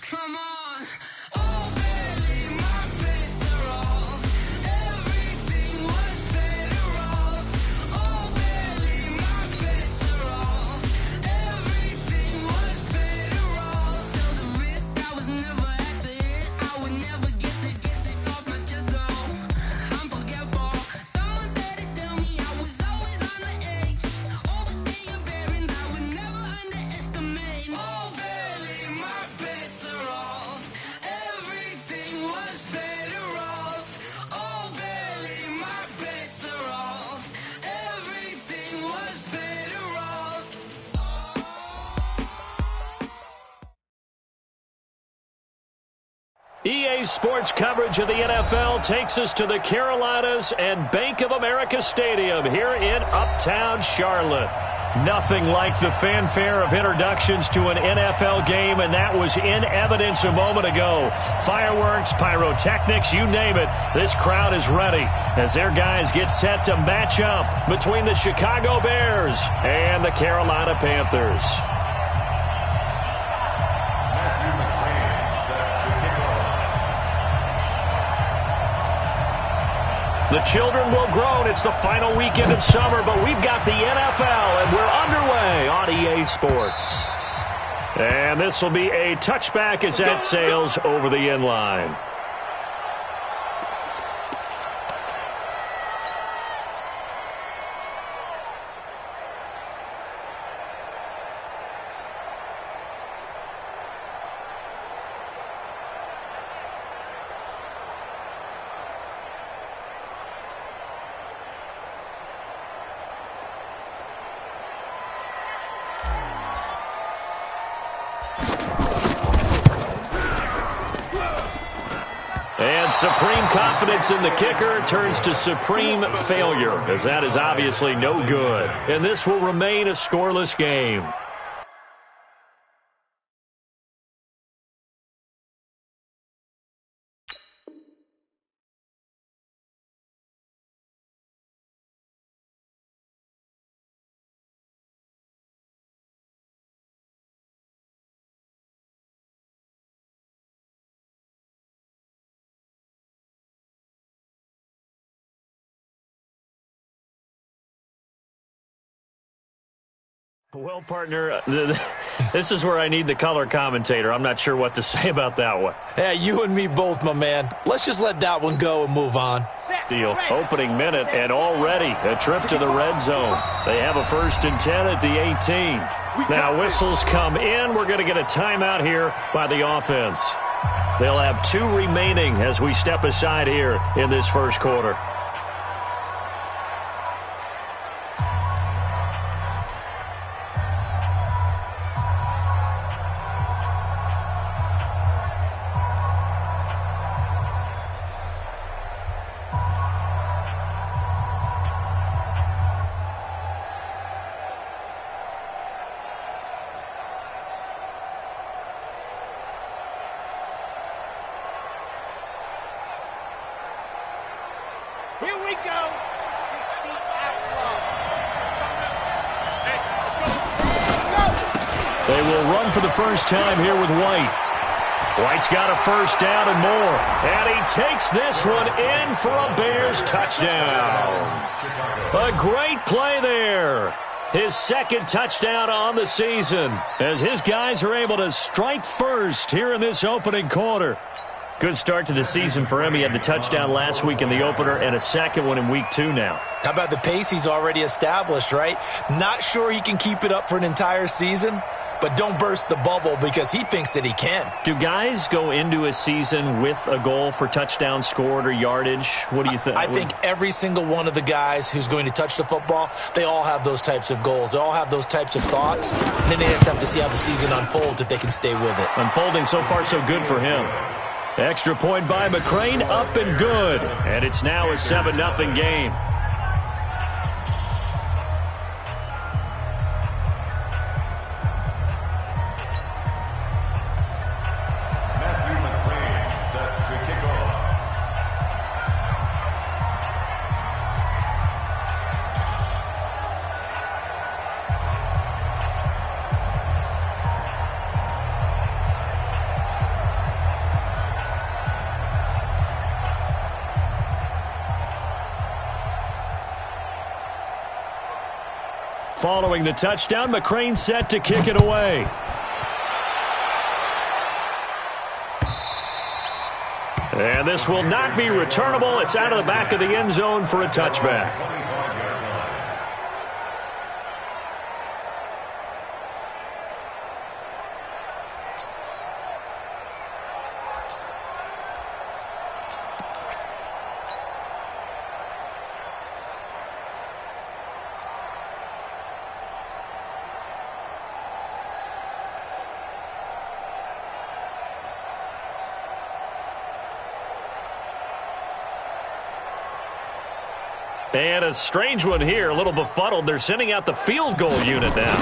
Come on. Oh, barely my bets are off. Everything was better off. Oh, barely my bets are off. Everything was better off. Held a risk, I was never at the hit. I would never get this off my chest, though. I'm forgetful. Someone better tell me I was always on the edge. Overstay your bearings, I would never underestimate. Oh, barely my bets are off. Everything was better off. Oh, barely my bets are off. Everything was better off. EA Sports coverage of the NFL takes us to the Carolinas and Bank of America Stadium here in Uptown Charlotte. Nothing like the fanfare of introductions to an NFL game, and that was in evidence a moment ago. Fireworks, pyrotechnics, you name it. This crowd is ready as their guys get set to match up between the Chicago Bears and the Carolina Panthers. The children will groan. It's the final weekend of summer, but we've got the NFL, and we're underway on EA Sports. And this will be a touchback as that sails over the end line. And supreme confidence in the kicker turns to supreme failure, as that is obviously no good. And this will remain a scoreless game. Well, partner, this is where I need the color commentator. I'm not sure what to say about that one. Yeah, you and me both, my man. Let's just let that one go and move on. Deal. Opening minute, and already a trip to the red zone. They have a 1st and 10 at the 18. Now whistles come in. We're going to get a timeout here by the offense. They'll have 2 remaining as we step aside here in this first quarter. Here we go. 60 out low. They will run for the first time here with White. White's got a first down and more. And he takes this one in for a Bears touchdown. A great play there. His 2nd touchdown on the season as his guys are able to strike first here in this opening quarter. Good start to the season for him. He had the touchdown last week in the opener and a 2nd one in week 2 now. How about the pace he's already established, right? Not sure he can keep it up for an entire season, but don't burst the bubble because he thinks that he can. Do guys go into a season with a goal for touchdown scored or yardage? What do you think? I think every single one of the guys who's going to touch the football, they all have those types of goals. They all have those types of thoughts. And then they just have to see how the season unfolds if they can stay with it. Unfolding so far so good for him. Extra point by McCrane, up and good. And it's now a 7-0 game. Following the touchdown, McCrane set to kick it away. And this will not be returnable. It's out of the back of the end zone for a touchback. And a strange one here, a little befuddled. They're sending out the field goal unit now.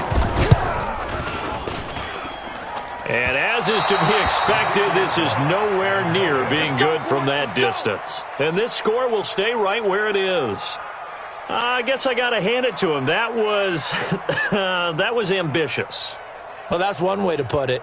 And as is to be expected, this is nowhere near being good from that distance. And this score will stay right where it is. I guess I got to hand it to him. That was, that was ambitious. Well, that's one way to put it.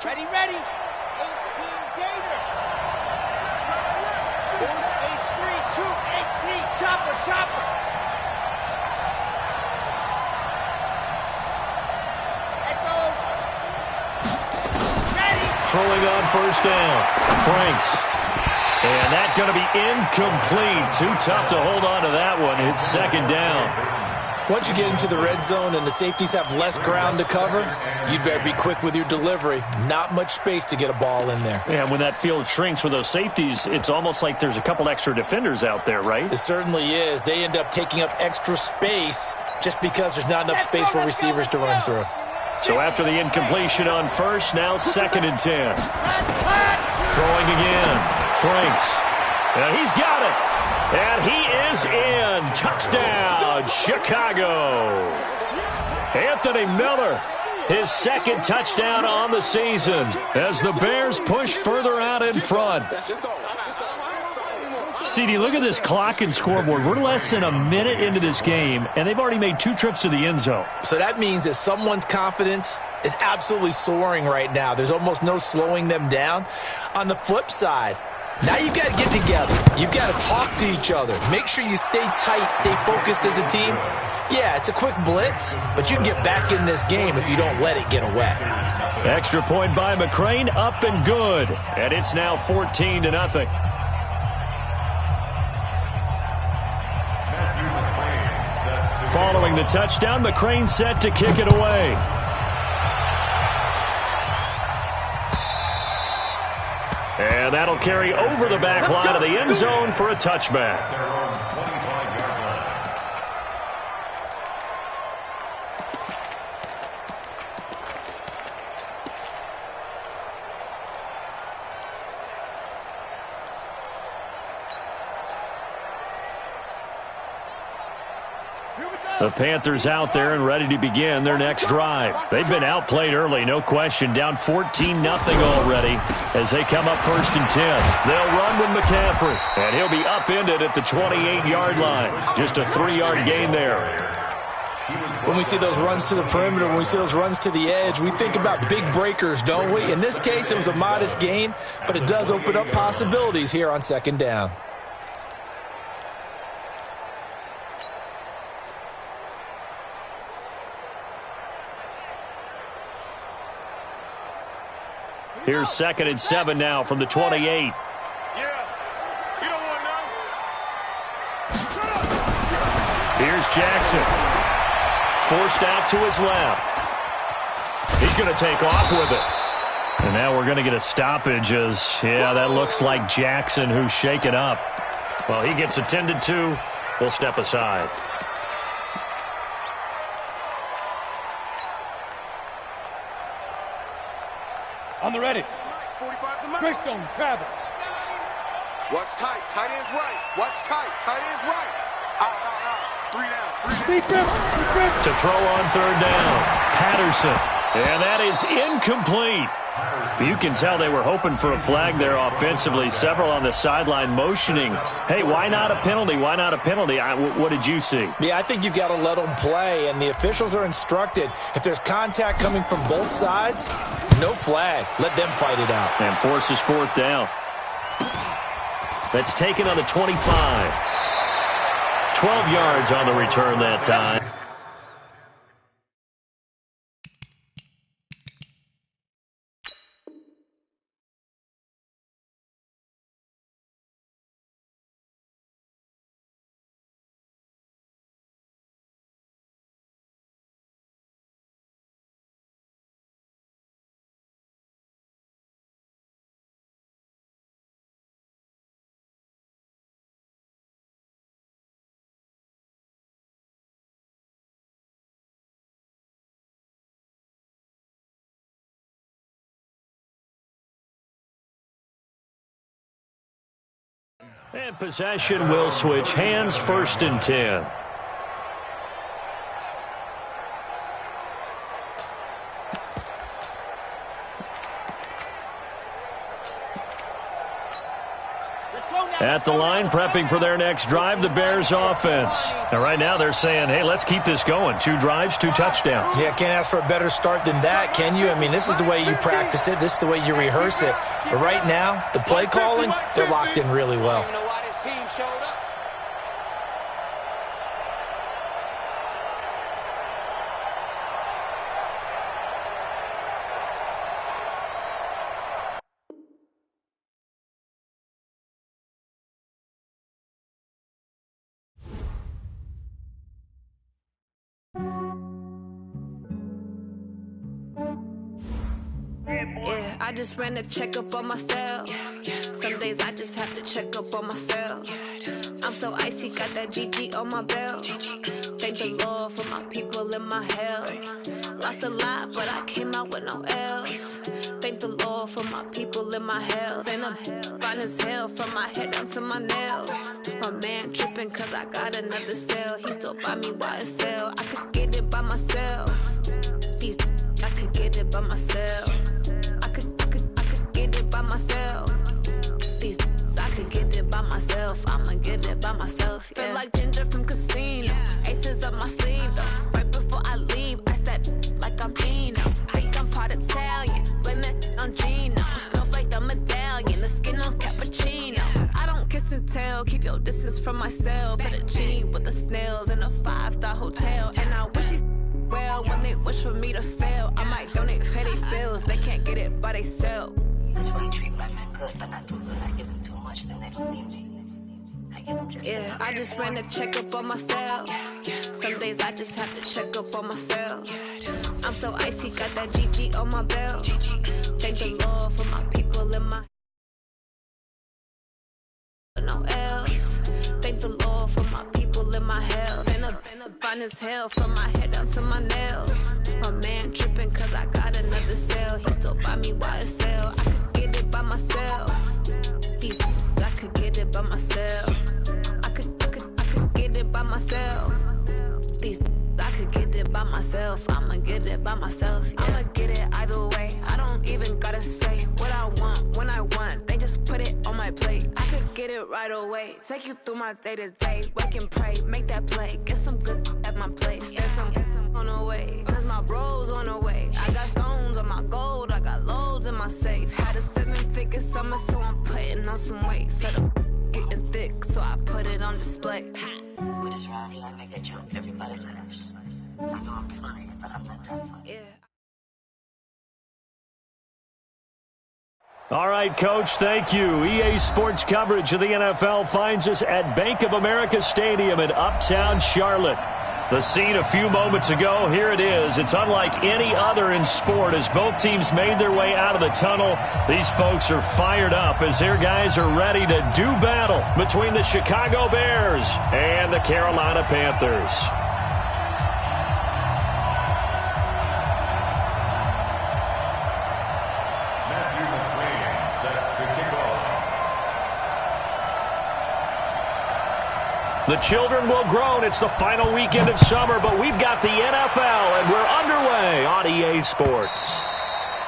Ready, ready. 18 Gator. H3, 2, 18. Chopper, chopper. Echo. Ready. Throwing on first down. Franks. And that's going to be incomplete. Too tough to hold on to that one. It's second down. Once you get into the red zone and the safeties have less ground to cover, you better be quick with your delivery. Not much space to get a ball in there. And when that field shrinks with those safeties, it's almost like there's a couple extra defenders out there, right? It certainly is. They end up taking up extra space just because there's not enough space for receivers to run through. So after the incompletion on first, now second and 10. Throwing again. Franks. And he's got it. And he is in. Touchdown, Chicago. Anthony Miller, his second touchdown on the season as the Bears push further out in front. CD, look at this clock and scoreboard. We're less than a minute into this game, and they've already made 2 trips to the end zone. So that means that someone's confidence is absolutely soaring right now. There's almost no slowing them down. On the flip side, now you've got to get together. You've got to talk to each other. Make sure you stay tight, stay focused as a team. Yeah, it's a quick blitz, but you can get back in this game if you don't let it get away. Extra point by McCrane, up and good. And it's now 14-0. Following the touchdown, McCrane set to kick it away. And that'll carry over the back line of the end zone for a touchback. The Panthers out there and ready to begin their next drive. They've been outplayed early, no question. Down 14-0 already as they come up first and 10. They'll run with McCaffrey, and he'll be upended at the 28-yard line. Just a 3-yard gain there. When we see those runs to the perimeter, when we see those runs to the edge, we think about big breakers, don't we? In this case, it was a modest gain, but it does open up possibilities here on second down. Here's second and 7 now from the 28. Yeah. You don't want to know. Here's Jackson. Forced out to his left. He's going to take off with it. And now we're going to get a stoppage as, yeah, that looks like Jackson who's shaken up. Well, he gets attended to. We'll step aside. On the ready. 45 to Mike. Greystone, travel. Watch tight. Tight end's right. Watch tight. Tight end's right. Out. 3 down. 3 down. Defense. To throw on third down. Patterson. And that is incomplete. You can tell they were hoping for a flag there offensively. Several on the sideline motioning, hey, why not a penalty? Why not a penalty? What did you see? Yeah, I think you've got to let them play, and the officials are instructed. If there's contact coming from both sides, no flag. Let them fight it out. And forces fourth down. That's taken on the 25. 12 yards on the return that time. And possession will switch hands, 1st and 10. At the line, prepping for their next drive, the Bears offense. And right now they're saying, hey, let's keep this going. 2 drives, 2 touchdowns. Yeah, can't ask for a better start than that, can you? I mean, this is the way you practice it. This is the way you rehearse it. But right now, the play calling, they're locked in really well. You know why this team showed up? Yeah, I just ran a checkup on myself. Some days I just have to check up on myself. I'm so icy, got that GG on my belt. Thank the Lord for my people in my health. Lost a lot, but I came out with no L's. Thank the Lord for my people in my health. And I'm fine as hell from my head down to my nails. My man tripping cause I got another cell. He still buy me YSL. I could get it by myself. These I could get it by myself. I could get it by myself. These I could get it by myself. I'ma get it by myself. Yeah. Feel like Ginger from Casino. Aces up my sleeve though. Right before I leave, I step like I'm Eno. Think I'm part Italian. Blame that on Gino. Smells like the medallion. The skin on cappuccino. I don't kiss and tell. Keep your distance from myself. At a genie with the snails in a 5-star hotel. And I wish he's well when they wish for me to fail. I might donate petty bills. They can't get it by themselves. That's why you treat my men good, but not too good. I give them too much, then they don't need me. I give them just yeah, I just ran a checkup on myself. Some days I just have to check up on myself. I'm so icy, got that GG on my belt. Thank the Lord for my people in my no else. Thank the Lord for my people in my health. And I'm fine as hell from my head down to my nails. My man tripping cause I got another cell. He still buy me YSL. I could get it by myself. I could get it by myself. I could get it by myself. I could get it by myself. I'ma get it by myself. Yeah. I'ma get it either way. I don't even gotta say what I want when I want. They just put it on my plate. I could get it right away. Take you through my day to day. Wake and pray, make that play. Get some good at my place. There's some on the way. Cause my bros on the way. I got stones on my gold. I got loads in my safe. Had a 7-figure summer, so I'm putting on some weight. Set up getting thick, so I put it on display. With this round here, I make a joke. Everybody laughs. I know I'm funny, but I'm not that funny. Yeah. All right, Coach, thank you. EA Sports coverage of the NFL finds us at Bank of America Stadium in Uptown Charlotte. The scene a few moments ago, here it is. It's unlike any other in sport as both teams made their way out of the tunnel. These folks are fired up as their guys are ready to do battle between the Chicago Bears and the Carolina Panthers. The children will groan. It's the final weekend of summer, but we've got the NFL, and we're underway on EA Sports.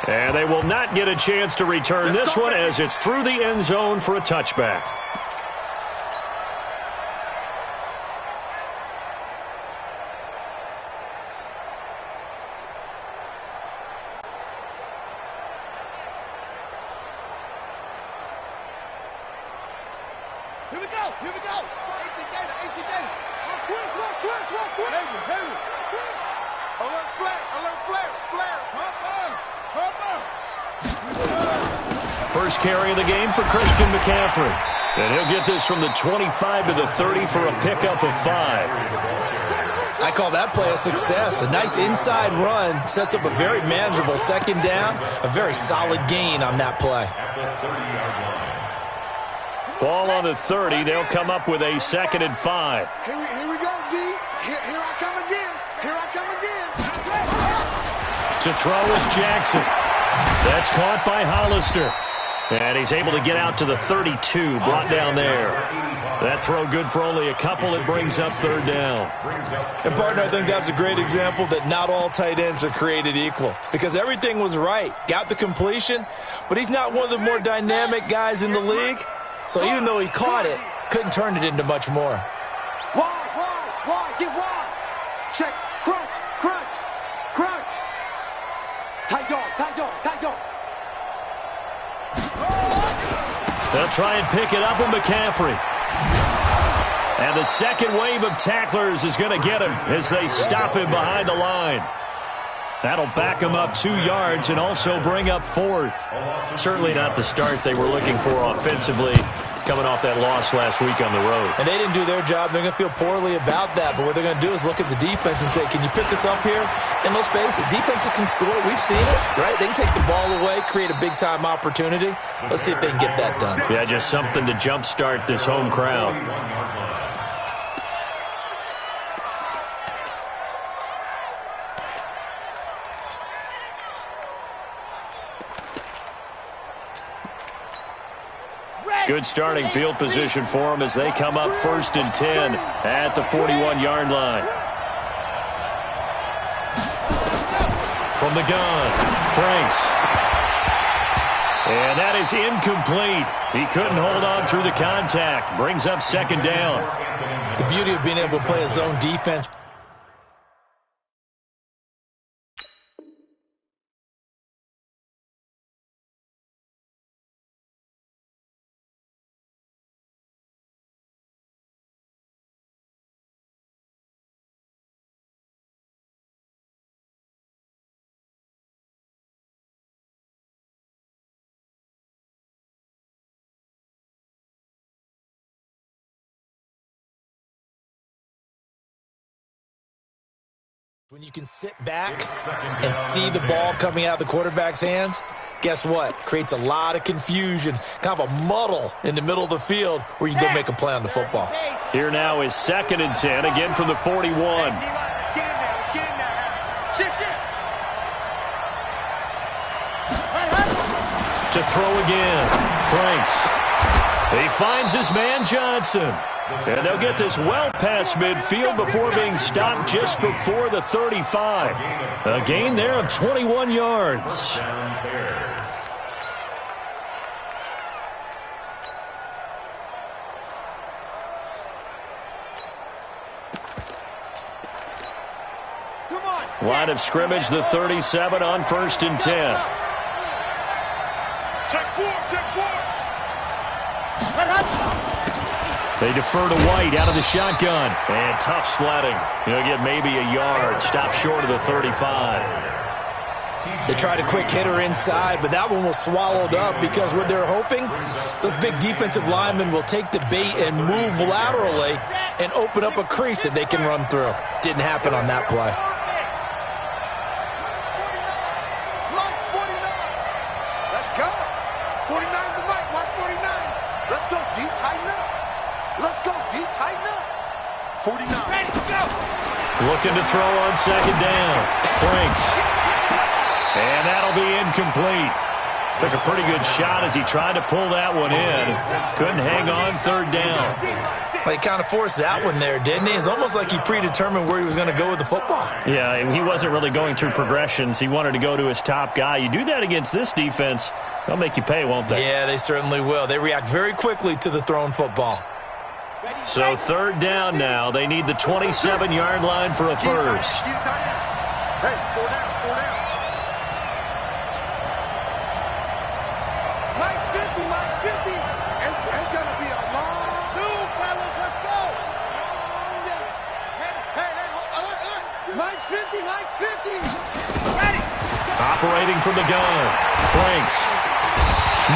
And they will not get a chance to return this one as it's through the end zone for a touchback. Here we go. Here we go. AC Gator. Twist. Heavy. Alert flare. Pump on. First carry of the game for Christian McCaffrey. And he'll get this from the 25 to the 30 for a pickup of 5. I call that play a success. A nice inside run sets up a very manageable second down. A very solid gain on that play. Ball on the 30. They'll come up with a 2nd and 5. Here we go, D. Here I come again. To throw is Jackson. That's caught by Hollister. And he's able to get out to the 32, brought down there. That throw good for only a couple. It brings up 3rd down. And, partner, I think that's a great example that not all tight ends are created equal. Because everything was right. Got the completion, but he's not one of the more dynamic guys in the league. So even though he caught it, couldn't turn it into much more. Wide, get wide. Check, crunch. Tight dog. They'll try and pick it up with McCaffrey. And the second wave of tacklers is going to get him as they stop him behind the line. That'll back him up 2 yards and also bring up 4th. Certainly not the start they were looking for offensively, coming off that loss last week on the road. And they didn't do their job. They're going to feel poorly about that. But what they're going to do is look at the defense and say, can you pick us up here? And let's face it, defenses can score. We've seen it, right? They can take the ball away, create a big-time opportunity. Let's see if they can get that done. Yeah, just something to jumpstart this home crowd. Good starting field position for them as they come up 1st and 10 at the 41-yard line. From the gun, Franks. And that is incomplete. He couldn't hold on through the contact. Brings up 2nd down. The beauty of being able to play a zone defense. When you can sit back and see the ball coming out of the quarterback's hands, guess what? Creates a lot of confusion, kind of a muddle in the middle of the field where you can go make a play on the football. Here now is 2nd and 10, again from the 41. To throw again, Franks. He finds his man Johnson. And they'll get this well past midfield before being stopped just before the 35. A gain there of 21 yards. Line of scrimmage, the 37 on 1st and 10. Check four. They defer to White out of the shotgun. And tough sledding. He'll get maybe a yard. Stop short of the 35. They tried a quick hitter inside, but that one was swallowed up because what they're hoping, those big defensive linemen will take the bait and move laterally and open up a crease that they can run through. Didn't happen on that play. Let's go. 49's the mic. Watch 49. Let's go, D. Tighten up. Let's go, D. Tighten up. 49. Ready to go. Looking to throw on 2nd down. Franks. And that'll be incomplete. Took a pretty good shot as he tried to pull that one in. Couldn't hang on third down. He kind of forced that one there, didn't he? It's almost like he predetermined where he was going to go with the football. Yeah, he wasn't really going through progressions. He wanted to go to his top guy. You do that against this defense, they'll make you pay, won't they? Yeah, they certainly will. They react very quickly to the thrown football. So third down now. They need the 27-yard line for a first. Hey, 4 down. Mike's 50, Mike's 50. It's going to be a long... Two, fellas, let's go. Hey, Mike's 50, Mike's 50. Ready. Operating from the gun. Franks.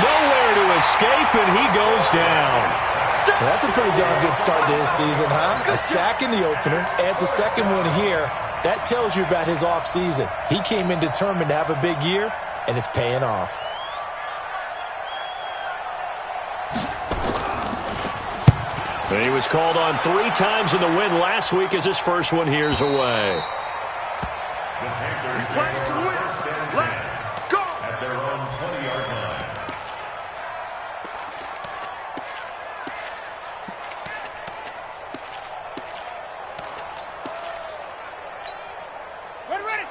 Nowhere to escape, and he goes down. Well, that's a pretty darn good start to his season, huh? A sack in the opener, adds a second one here. That tells you about his offseason. He came in determined to have a big year, and it's paying off. He was called on 3 times in the win last week as his first one here's away. He's playing to win. Let's go. At their own 20-yard line.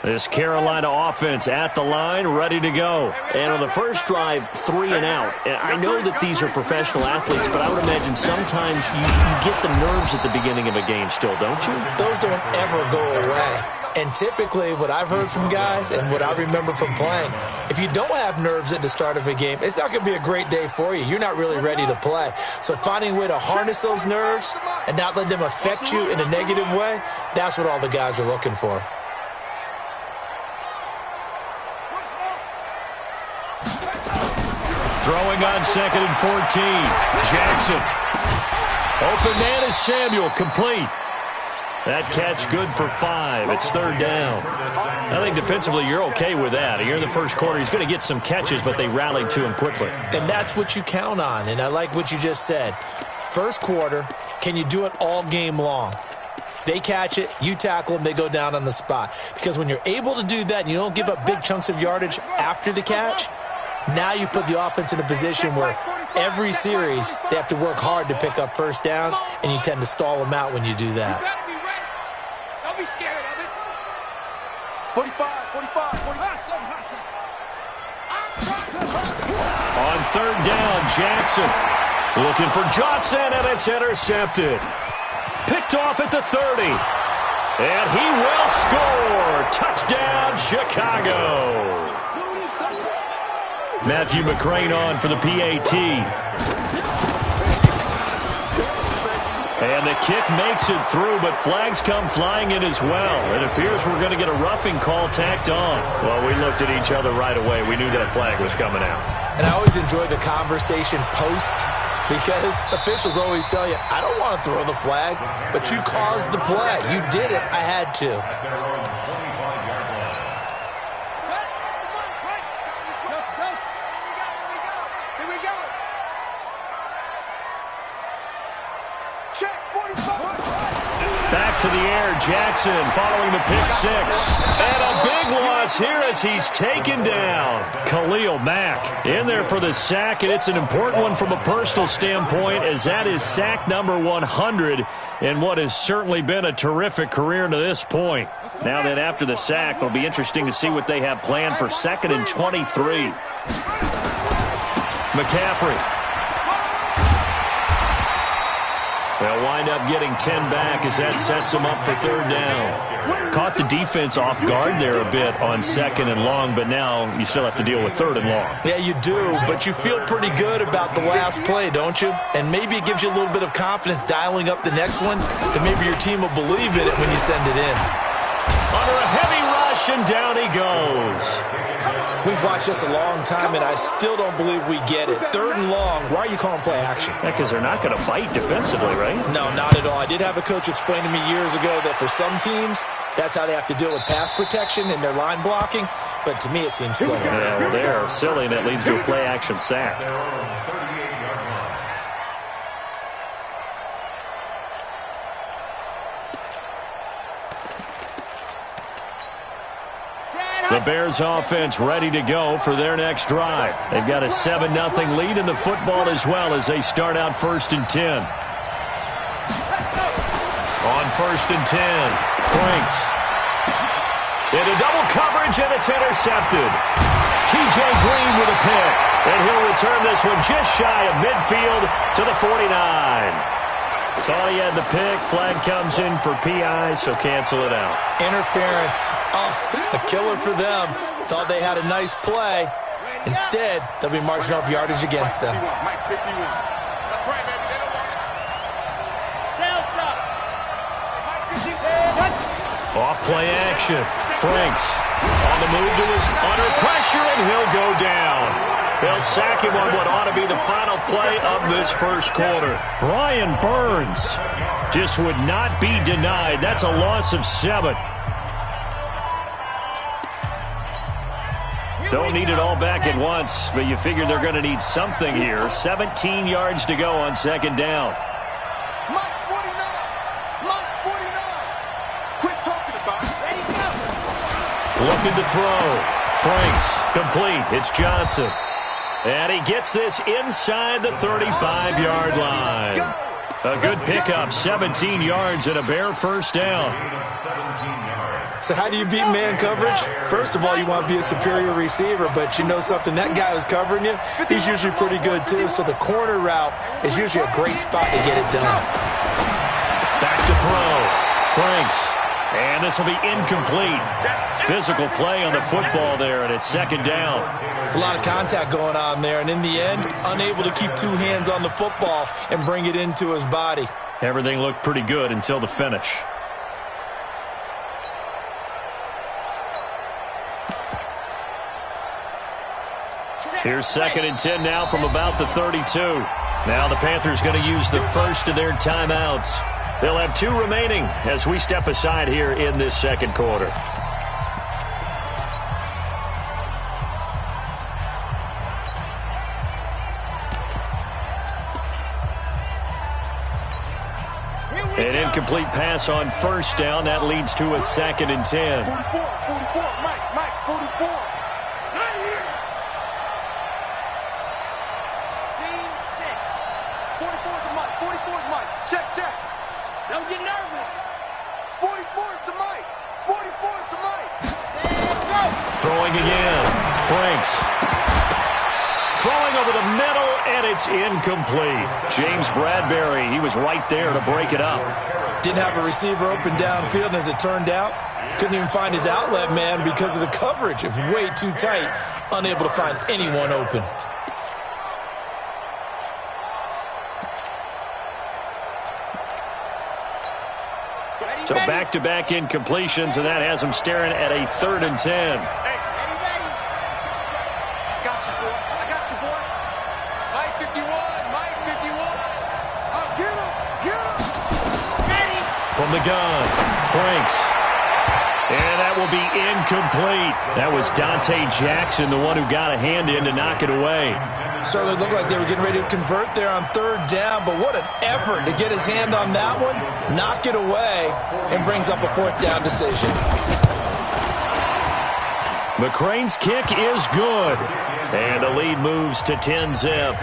This Carolina offense at the line, ready to go. And on the first drive, 3 and out. And I know that these are professional athletes, but I would imagine sometimes you get the nerves at the beginning of a game still, don't you? Those don't ever go away. And typically, what I've heard from guys and what I remember from playing, if you don't have nerves at the start of a game, it's not going to be a great day for you. You're not really ready to play. So finding a way to harness those nerves and not let them affect you in a negative way, that's what all the guys are looking for. Throwing on 2nd and 14. Jackson. Open man is Samuel, complete. That catch good for 5. It's third down. I think defensively you're okay with that. Here in the first quarter, he's going to get some catches, but they rallied to him quickly. And that's what you count on, and I like what you just said. First quarter, can you do it all game long? They catch it, you tackle them, they go down on the spot. Because when you're able to do that and you don't give up big chunks of yardage after the catch, now you put the offense in a position where every series they have to work hard to pick up first downs, and you tend to stall them out when you do that. Don't be scared of it. 45. On third down, Jackson looking for Johnson, and it's intercepted. Picked off at the 30. And he will score. Touchdown, Chicago. Matthew McCrane on for the PAT. And the kick makes it through, but flags come flying in as well. It appears we're going to get a roughing call tacked on. Well, we looked at each other right away. We knew that flag was coming out. And I always enjoy the conversation post, because officials always tell you, I don't want to throw the flag, but you caused the play. You did it. I had to. Back to the air, Jackson following the pick 6. And a big loss here as he's taken down. Khalil Mack in there for the sack, and it's an important one from a personal standpoint, as that is sack number 100 in what has certainly been a terrific career to this point. Now then, after the sack, it'll be interesting to see what they have planned for 2nd and 23. McCaffrey. They'll wind up getting 10 back as that sets them up for third down. Caught the defense off guard there a bit on 2nd and long, but now you still have to deal with 3rd and long. Yeah, you do, but you feel pretty good about the last play, don't you? And maybe it gives you a little bit of confidence dialing up the next one, that maybe your team will believe in it when you send it in. Under a heavy rush, and down he goes. We've watched this a long time, and I still don't believe we get it. 3rd and long, why are you calling play action? Yeah, because they're not going to bite defensively, right? No, not at all. I did have a coach explain to me years ago that for some teams, that's how they have to deal with pass protection and their line blocking, but to me it seems silly. Yeah, well, they are silly, and it leads to a play action sack. The Bears offense ready to go for their next drive. They've got a 7-0 lead in the football as well as they start out 1st and 10. On 1st and 10, Franks. Into double coverage, and it's intercepted. T.J. Green with a pick, and he'll return this one just shy of midfield to the 49. Thought he had the pick. Flag comes in for PI, so cancel it out. Interference. Oh, a killer for them. Thought they had a nice play. Instead, they'll be marching off yardage against them. Mike 51. That's right, baby. They don't want it. Off play action. Franks on the move to his under pressure, and he'll go down. They'll sack him on what ought to be the final play of this first quarter. Brian Burns just would not be denied. That's a loss of 7. Don't need it all back at once, but you figure they're going to need something here. 17 yards to go on 2nd down. Mike 49. Mike 49. Quit talking about it. Ready, go. Looking to throw. Franks complete. It's Johnson. And he gets this inside the 35-yard line. A good pickup, 17 yards and a Bear first down. So how do you beat man coverage? First of all, you want to be a superior receiver, but you know something, that guy who's covering you, he's usually pretty good too. So the corner route is usually a great spot to get it done. Back to throw. Franks. And this will be incomplete. Physical play on the football there, and it's 2nd down. It's a lot of contact going on there, and in the end, unable to keep 2 hands on the football and bring it into his body. Everything looked pretty good until the finish. Here's 2nd and 10 now from about the 32. Now the Panthers going to use the first of their timeouts. They'll have 2 remaining as we step aside here in this 2nd quarter. An incomplete pass on 1st down. That leads to a 2nd and 10. 44, Mike 44. Not here. Scene 6. 44 is the Mike. 44 is Mike. Check. Don't get nervous. 44 is the Mike. 44 is the Mike. Stand go. Throwing again. Franks. Throwing over the middle, and it's incomplete. James Bradbury, he was right there to break it up. Didn't have a receiver open downfield, and as it turned out, couldn't even find his outlet man because of the coverage. It was way too tight, unable to find anyone open. So back-to-back incompletions, and that has him staring at a 3rd and 10. Hey, ready. Got you, boy. I got you, boy. Mike 51. Mike 51. Oh, get him. Ready. From the gun, Franks. And that will be incomplete. That was Dante Jackson, the one who got a hand in to knock it away. Certainly looked like they were getting ready to convert there on 3rd down, but what an effort to get his hand on that one, knock it away, and brings up a 4th down decision. McCrane's kick is good, and the lead moves to 10-zip.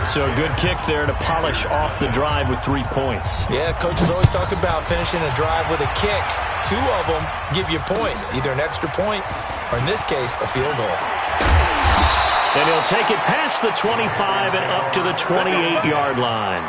So a good kick there to polish off the drive with 3 points. Yeah, coaches always talk about finishing a drive with a kick. 2 of them give you points, either an extra point or, in this case, a field goal. And he'll take it past the 25 and up to the 28-yard line.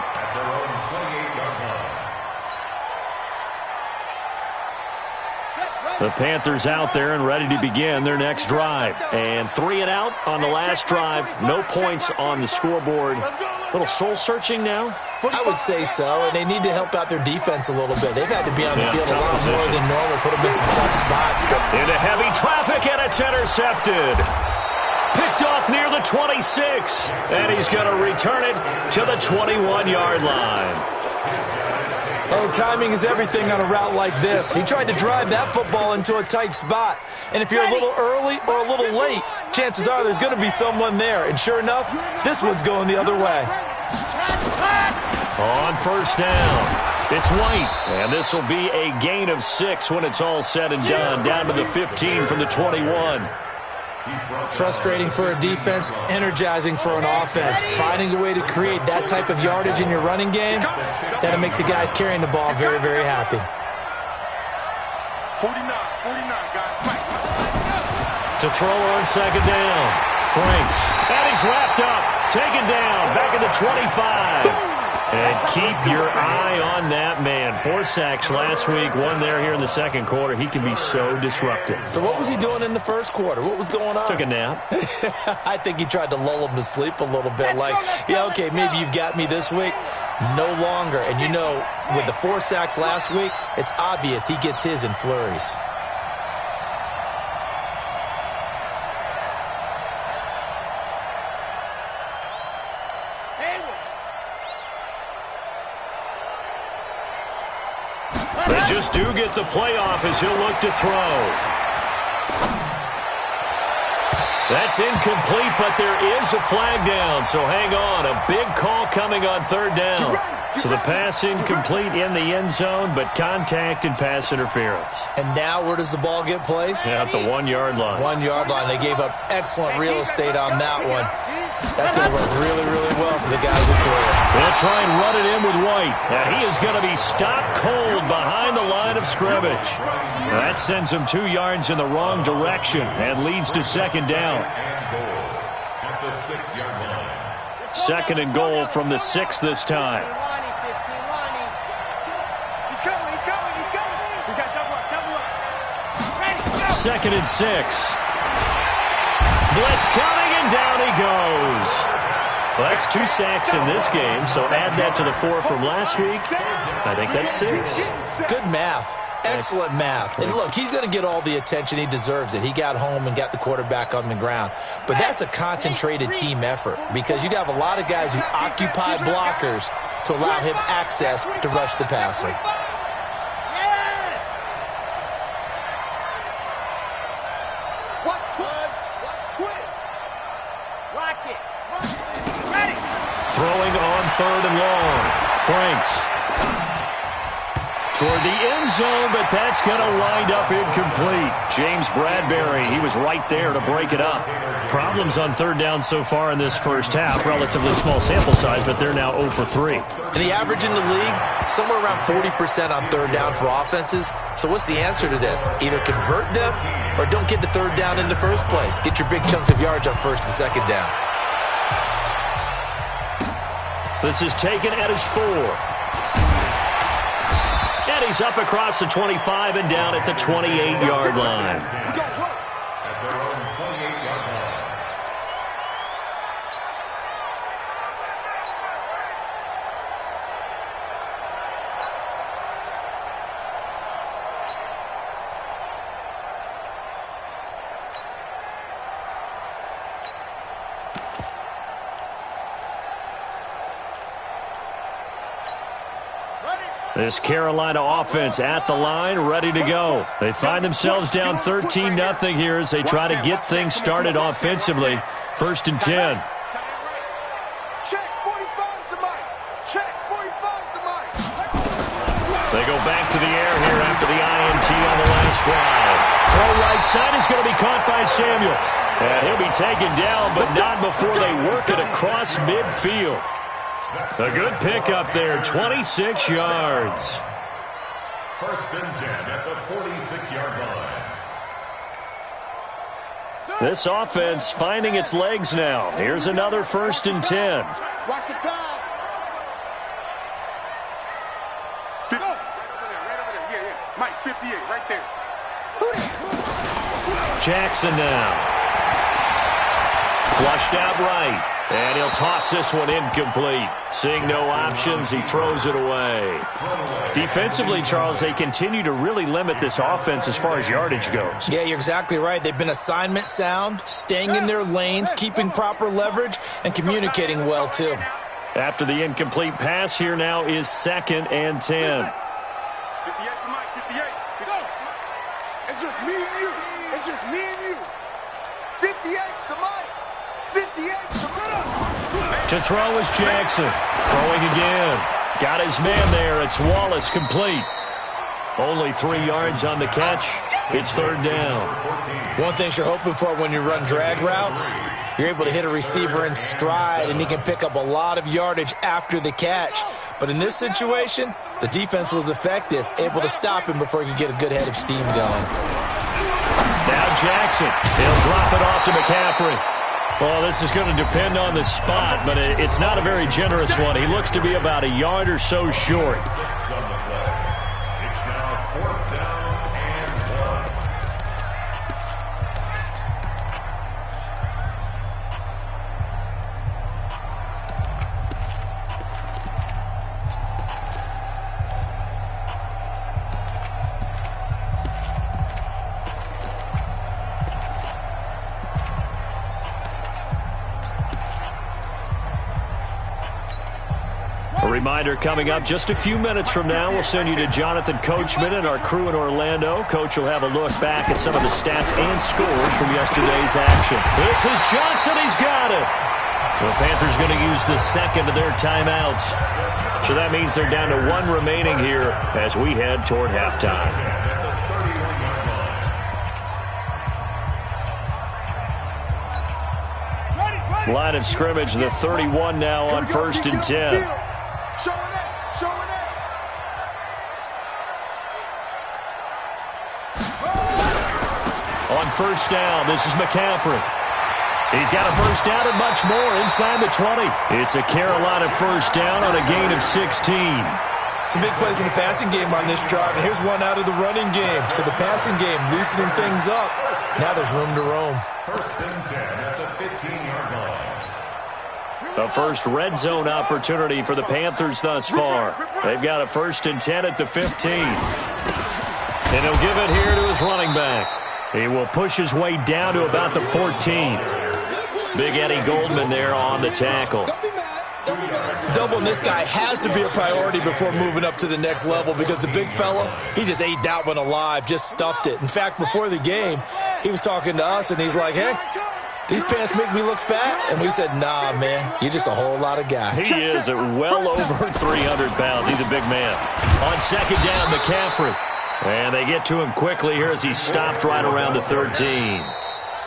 The Panthers out there and ready to begin their next drive. And 3 and out on the last drive. No points on the scoreboard. A little soul-searching now? I would say so, and they need to help out their defense a little bit. They've had to be on the field a lot more than normal, put them in some tough spots. But into heavy traffic, and it's intercepted. Picked off near the 26, and he's going to return it to the 21-yard line. Oh, timing is everything on a route like this. He tried to drive that football into a tight spot. And if you're a little early or a little late, chances are there's going to be someone there. And sure enough, this one's going the other way. On 1st down, It's White, and this will be a gain of 6 when it's all said and done, down to the 15 from the 21. Frustrating for a defense, energizing for an offense. Finding a way to create that type of yardage in your running game, that'll make the guys carrying the ball very, very happy. 49, guys. To throw on second down. Franks, and he's wrapped up, taken down, back at the 25. And keep your eye on that man. 4 sacks last week, 1 there here in the second quarter. He can be so disruptive. So what was he doing in the first quarter? What was going on? Took a nap. I think he tried to lull him to sleep a little bit. Okay, maybe you've got me this week. No longer. And you know, with the 4 sacks last week, it's obvious he gets his in flurries. They just do get the playoff as he'll look to throw. That's incomplete, but there is a flag down, so hang on. A big call coming on third down. So the pass incomplete in the end zone, but contact and pass interference. And now where does the ball get placed? Yeah, at the 1 yard line. 1 yard line. They gave up excellent real estate on that one. That's going to work really, really well for the guys who throw it. They'll try and run it in with White. And he is going to be stopped cold behind the line of scrimmage. That sends him 2 yards in the wrong direction and leads to second down. At the 6-yard line. Second and goal from the 6 this time. Second and 6. Blitz coming, and down he goes. Well, that's 2 sacks in this game, so add that to the 4 from last week. I think that's 6. Good math. Excellent math. And look, he's going to get all the attention. He deserves it. He got home and got the quarterback on the ground. But that's a concentrated team effort because you have a lot of guys who occupy blockers to allow him access to rush the passer. Throwing on third and long. Franks toward the end zone, but that's going to wind up incomplete. James Bradbury, he was right there to break it up. Problems on third down so far in this first half. Relatively small sample size, but they're now 0 for 3. And the average in the league, somewhere around 40% on third down for offenses. So what's the answer to this? Either convert them or don't get to third down in the first place. Get your big chunks of yards on first and second down. This is taken at his 4. And he's up across the 25 and down at the 28-yard line. At their own 28-yard line. This Carolina offense at the line, ready to go. They find themselves down 13-0 here as they try to get things started offensively. First and 10. Check 45 to Mike. Check 45 to Mike. They go back to the air here after the INT on the last drive. Throw right side is going to be caught by Samuel. And he'll be taken down, but not before they work it across midfield. A good pickup there, 26 yards. First and 10 at the 46-yard line. This offense finding its legs now. Here's another first and 10. Watch the pass. Right over there. Yeah. Mike, 58, right there. Jackson now. Flushed out right. And he'll toss this one incomplete. Seeing no options, he throws it away. Defensively, Charles, they continue to really limit this offense as far as yardage goes. Yeah, you're exactly right. They've been assignment sound, staying in their lanes, keeping proper leverage, and communicating well, too. After the incomplete pass, here now is second and 10. 58 to Mike, 58. Go. It's just me and you. It's just me and you. 58 to Mike. 58 to Mike. To throw is Jackson. Throwing again. Got his man there. It's Wallace complete. Only 3 yards on the catch. It's third down. One thing you're hoping for when you run drag routes, you're able to hit a receiver in stride, and he can pick up a lot of yardage after the catch. But in this situation, the defense was effective, able to stop him before he could get a good head of steam going. Now Jackson. He'll drop it off to McCaffrey. Well, this is going to depend on the spot, but it's not a very generous one. He looks to be about a yard or so short. It's now 4th down and 1. A reminder coming up just a few minutes from now, we'll send you to Jonathan Coachman and our crew in Orlando. Coach will have a look back at some of the stats and scores from yesterday's action. This is Johnson. He's got it. The Panthers going to use the second of their timeouts. So that means they're down to 1 remaining here as we head toward halftime. Line of scrimmage, the 31 now on 1st and 10. On 1st down, this is McCaffrey. He's got a 1st down and much more inside the 20. It's a Carolina 1st down on a gain of 16. Some big plays in the passing game on this drive, and here's one out of the running game. So the passing game loosening things up. Now there's room to roam. 1st and 10 at the 15-yard line. The first red zone opportunity for the Panthers thus far. They've got a 1st and 10 at the 15. And he'll give it here to his running back. He will push his way down to about the 14. Big Eddie Goldman there on the tackle. Doubling this guy has to be a priority before moving up to the next level because the big fella, he just ate that one alive, just stuffed it. In fact, before the game, he was talking to us, and he's like, hey, these pants make me look fat. And we said, nah, man, you're just a whole lot of guy. He is at well over 300 pounds. He's a big man. On 2nd down, McCaffrey. And they get to him quickly here as he stopped right around the 13.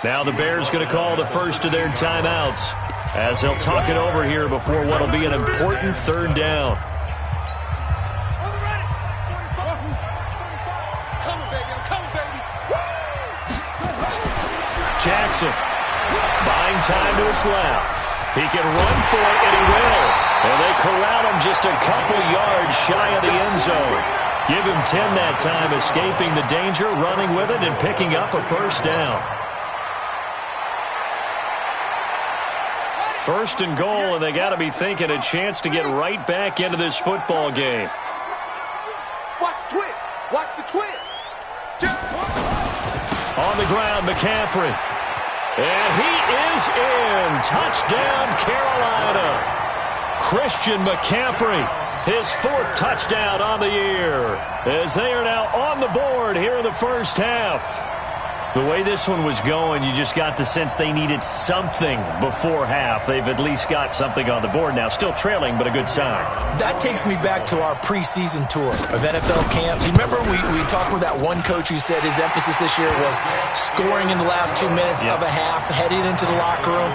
Now the Bears going to call the first of their timeouts as they'll talk it over here before what will be an important 3rd down. Jackson buying time to his left. He can run for it, and he will. And they corral him just a couple yards shy of the end zone. Give him 10 that time, escaping the danger, running with it, and picking up a 1st down. 1st and goal, and they got to be thinking a chance to get right back into this football game. Watch the twist. Watch the twist. On the ground, McCaffrey. And he is in. Touchdown, Carolina. Christian McCaffrey. His 4th touchdown on the year as they are now on the board here in the first half. The way this one was going, you just got the sense they needed something before half. They've at least got something on the board now. Still trailing, but a good sign. That takes me back to our preseason tour of NFL camps. You remember we talked with that one coach who said his emphasis this year was scoring in the last 2 minutes of a half, heading into the locker room.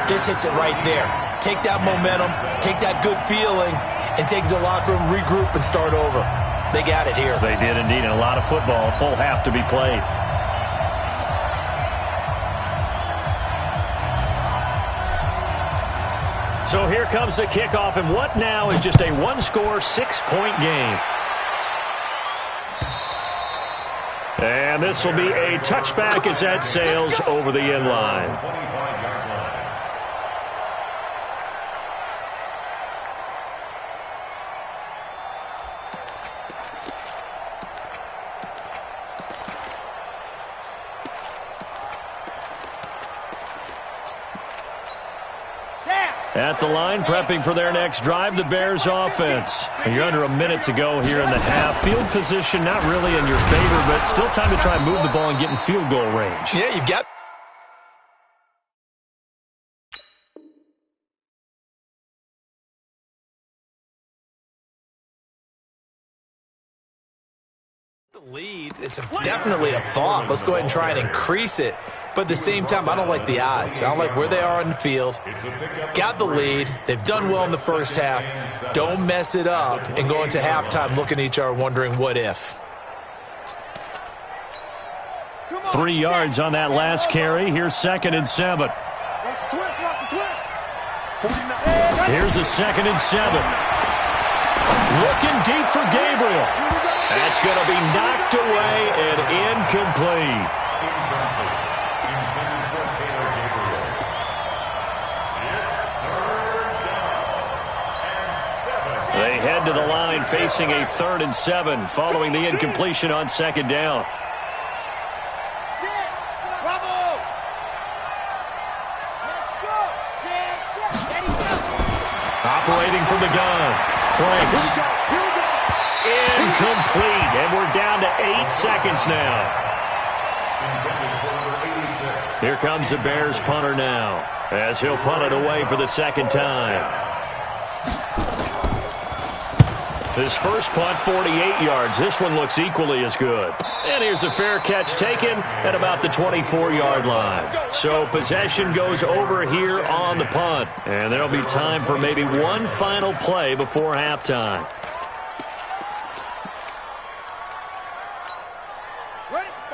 This hits it right there. Take that momentum, take that good feeling, and take the locker room, regroup, and start over. They got it here. They did indeed, and a lot of football, full half to be played. So here comes the kickoff, and what now is just a one-score, 6-point game. And this will be a touchback as that sails over the end line. At the line, prepping for their next drive, the Bears offense. And you're under a minute to go here in the half. Field position not really in your favor, but still time to try and move the ball and get in field goal range. Yeah, you've got The lead, it's definitely a thought. Let's go ahead and try and increase it. But at the same time, I don't like the odds. I don't like where they are on the field. Got the lead. They've done well in the first half. Don't mess it up and go into halftime looking at each other wondering what if. 3 yards on that last carry. Here's 2nd and 7. Here's a 2nd and 7. Looking deep for Gabriel. That's going to be knocked away and incomplete. They head to the line facing a 3rd and 7 following the incompletion on 2nd down. Operating from the gun. Franks. Incomplete. And we're down to 8 seconds now. Here comes the Bears punter now, as he'll punt it away for the 2nd time. His first punt, 48 yards. This one looks equally as good. And here's a fair catch taken at about the 24-yard line. So possession goes over here on the punt. And there'll be time for maybe one final play before halftime.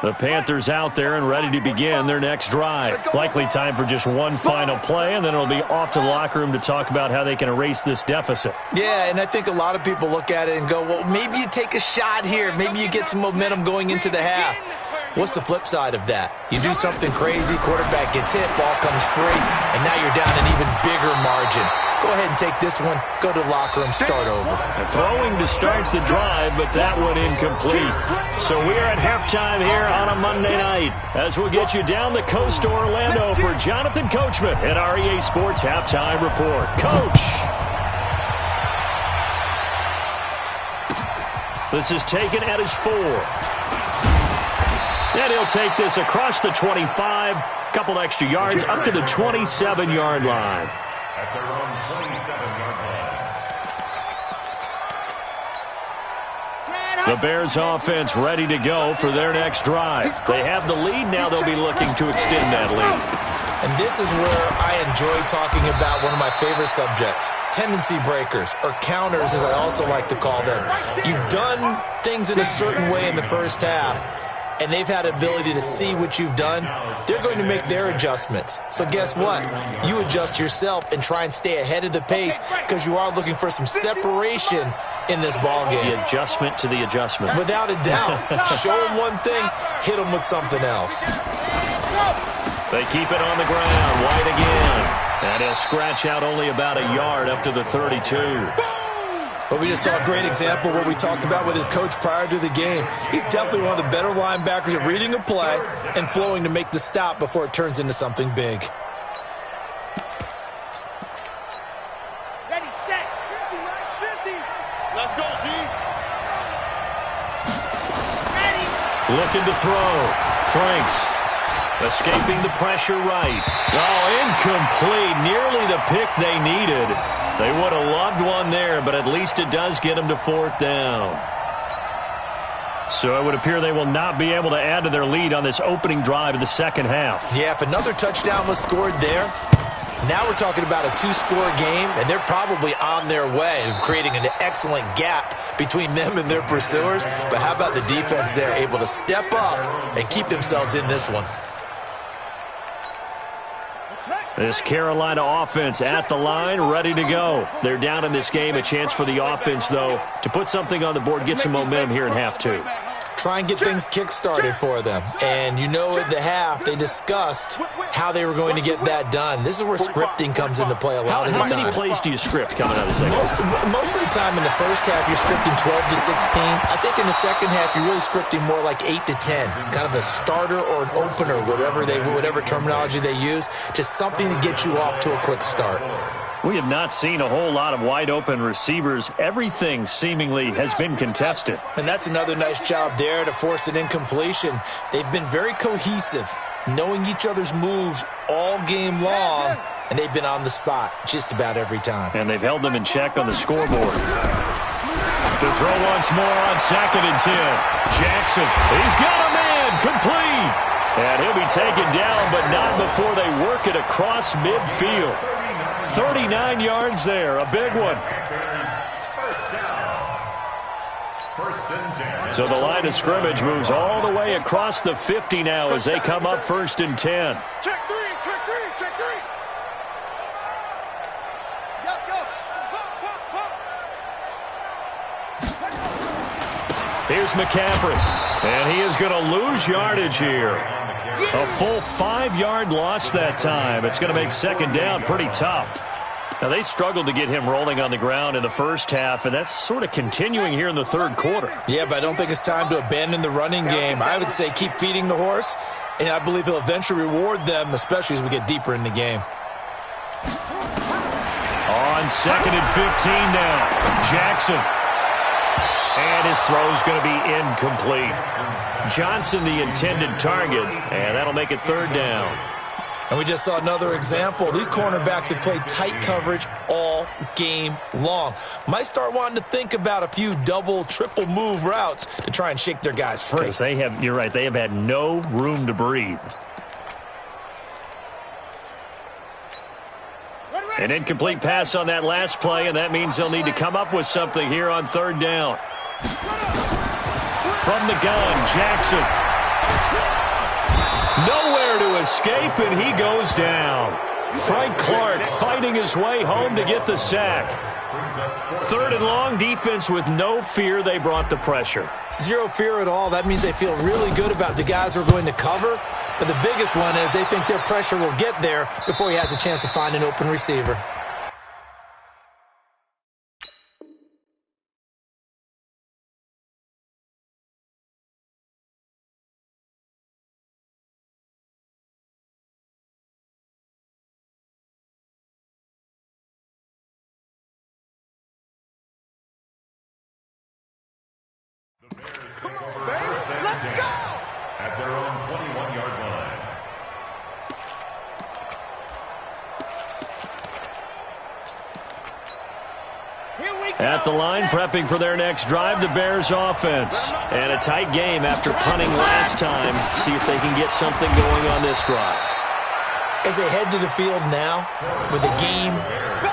The Panthers out there and ready to begin their next drive. Likely time for just one final play, and then it'll be off to the locker room to talk about how they can erase this deficit. Yeah, and I think a lot of people look at it and go, well, maybe you take a shot here. Maybe you get some momentum going into the half. What's the flip side of that? You do something crazy, quarterback gets hit, ball comes free, and now you're down an even bigger margin. Go ahead and take this one, go to the locker room, start over. Throwing to start the drive, but that one incomplete. So we're at halftime here on a Monday night as we'll get you down the coast to Orlando for Jonathan Coachman at REA Sports Halftime Report. Coach! This is taken at his 4. And he'll take this across the 25, couple extra yards up to the 27-yard line. At their own 27-yard line. The Bears offense ready to go for their next drive. They have the lead. Now they'll be looking to extend that lead. And this is where I enjoy talking about one of my favorite subjects, tendency breakers, or counters as I also like to call them. You've done things in a certain way in the first half, and they've had the ability to see what you've done. They're going to make their adjustments. So guess what? You adjust yourself and try and stay ahead of the pace because you are looking for some separation in this ballgame. The adjustment to the adjustment. Without a doubt. Show them one thing, hit them with something else. They keep it on the ground. White again. And he'll scratch out only about a yard up to the 32. But we just saw a great example of what we talked about with his coach prior to the game. He's definitely one of the better linebackers at reading a play and flowing to make the stop before it turns into something big. Ready, set, 50, Max, 50. Let's go, D. Ready. Looking to throw. Franks escaping the pressure right. Oh, incomplete. Nearly the pick they needed. They would have loved one there, but at least it does get them to 4th down. So it would appear they will not be able to add to their lead on this opening drive of the second half. Yeah, if another touchdown was scored there, now we're talking about a 2-score game, and they're probably on their way of creating an excellent gap between them and their pursuers. But how about the defense there, able to step up and keep themselves in this one? This Carolina offense at the line, ready to go. They're down in this game. A chance for the offense, though, to put something on the board, get some momentum here in half 2. Try and get things kick-started for them. And you know at the half, they discussed how they were going to get that done. This is where scripting comes into play a lot of the time. How many plays do you script coming out of the second half? Most of the time in the first half, you're scripting 12 to 16. I think in the second half, you're really scripting more like 8 to 10. Kind of a starter or an opener, whatever terminology they use. Just something to get you off to a quick start. We have not seen a whole lot of wide-open receivers. Everything seemingly has been contested. And that's another nice job there to force an incompletion. They've been very cohesive, knowing each other's moves all game long, and they've been on the spot just about every time. And they've held them in check on the scoreboard. To throw once more on 2nd and 10. Jackson, he's got a man, complete. And he'll be taken down, but not before they work it across midfield. 39 yards there, a big one. So the line of scrimmage moves all the way across the 50 now as they come up 1st and 10. Check three, check three, check three. Go. Here's McCaffrey, and he is going to lose yardage here. A full 5-yard loss that time. It's going to make 2nd down pretty tough. Now, they struggled to get him rolling on the ground in the first half, and that's sort of continuing here in the 3rd quarter. Yeah, but I don't think it's time to abandon the running game. I would say keep feeding the horse, and I believe he'll eventually reward them, especially as we get deeper in the game. On 2nd and 15 now, Jackson. And his throw's going to be incomplete. Johnson, the intended target, and that'll make it 3rd down. And we just saw another example. These cornerbacks have played tight coverage all game long. Might start wanting to think about a few double, triple move routes to try and shake their guys free. Because you're right, they have had no room to breathe. An incomplete pass on that last play, and that means they'll need to come up with something here on 3rd down. From the gun, Jackson. Nowhere to escape, and he goes down. Frank Clark fighting his way home to get the sack. 3rd and long, defense with no fear. They brought the pressure. Zero fear at all. That means they feel really good about the guys who are going to cover. But the biggest one is they think their pressure will get there before he has a chance to find an open receiver. Let's go! At their own 21-yard line. At the line, prepping for their next drive, the Bears offense. And a tight game after punting last time. See if they can get something going on this drive. As they head to the field now, with the game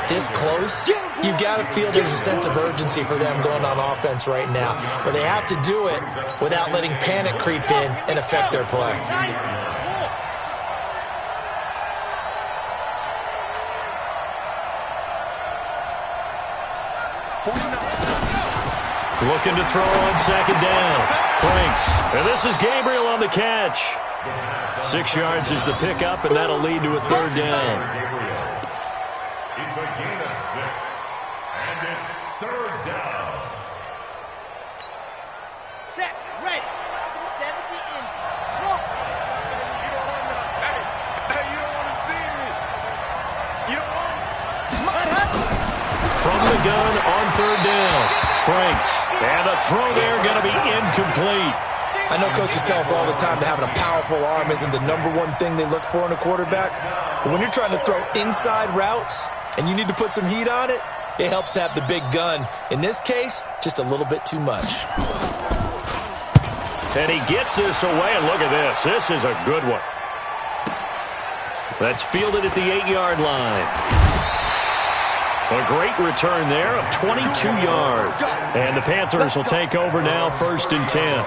this close, you've got to feel there's a sense of urgency for them going on offense right now. But they have to do it without letting panic creep in and affect their play. Looking to throw on 2nd down. Franks. And this is Gabriel on the catch. 6 yards is the pickup, and that'll lead to a 3rd down. It's a gain of 6, and it's 3rd down. Set, ready. 70 in. Smoke. You don't want to. Hey, you don't want to see me. You don't want to. From the gun on 3rd down. Franks. And the throw there going to be incomplete. I know coaches tell us all the time that having a powerful arm isn't the #1 thing they look for in a quarterback. But when you're trying to throw inside routes and you need to put some heat on it, it helps to have the big gun. In this case, just a little bit too much. And he gets this away, and look at this. This is a good one. That's fielded at the 8-yard line. A great return there of 22 yards. And the Panthers will take over now, 1st and 10.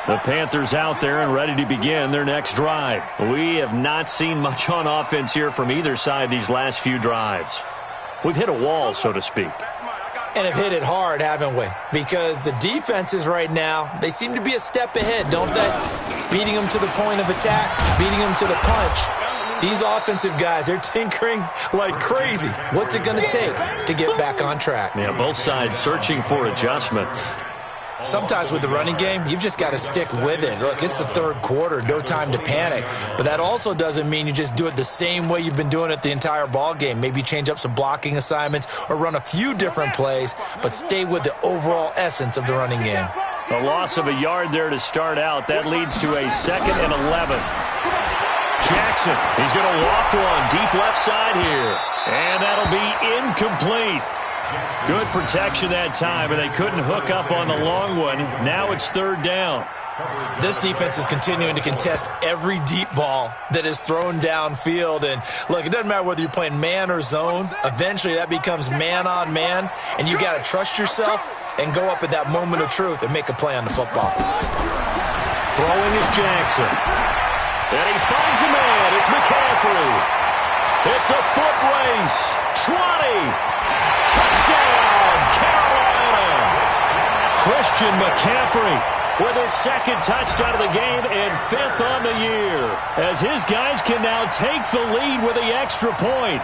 The Panthers out there and ready to begin their next drive. We have not seen much on offense here from either side these last few drives. We've hit a wall, so to speak. And have hit it hard, haven't we? Because the defenses right now, they seem to be a step ahead, don't they? Beating them to the point of attack, beating them to the punch. These offensive guys, they're tinkering like crazy. What's it going to take to get back on track? Yeah, both sides searching for adjustments. Sometimes with the running game, you've just got to stick with it. Look, it's the 3rd quarter, no time to panic. But that also doesn't mean you just do it the same way you've been doing it the entire ball game. Maybe change up some blocking assignments or run a few different plays, but stay with the overall essence of the running game. A loss of a yard there to start out. That leads to a 2nd and 11. Jackson, he's going to walk one deep left side here. And that'll be incomplete. Good protection that time, and they couldn't hook up on the long one. Now it's third down. This defense is continuing to contest every deep ball that is thrown downfield. And, look, it doesn't matter whether you're playing man or zone. Eventually that becomes man on man, and you got to trust yourself and go up at that moment of truth and make a play on the football. Throwing is Jackson. And he finds a man. It's McCaffrey. It's a foot race. 20. Touchdown, Carolina. Christian McCaffrey with his second touchdown of the game and 5th on the year, as his guys can now take the lead with the extra point.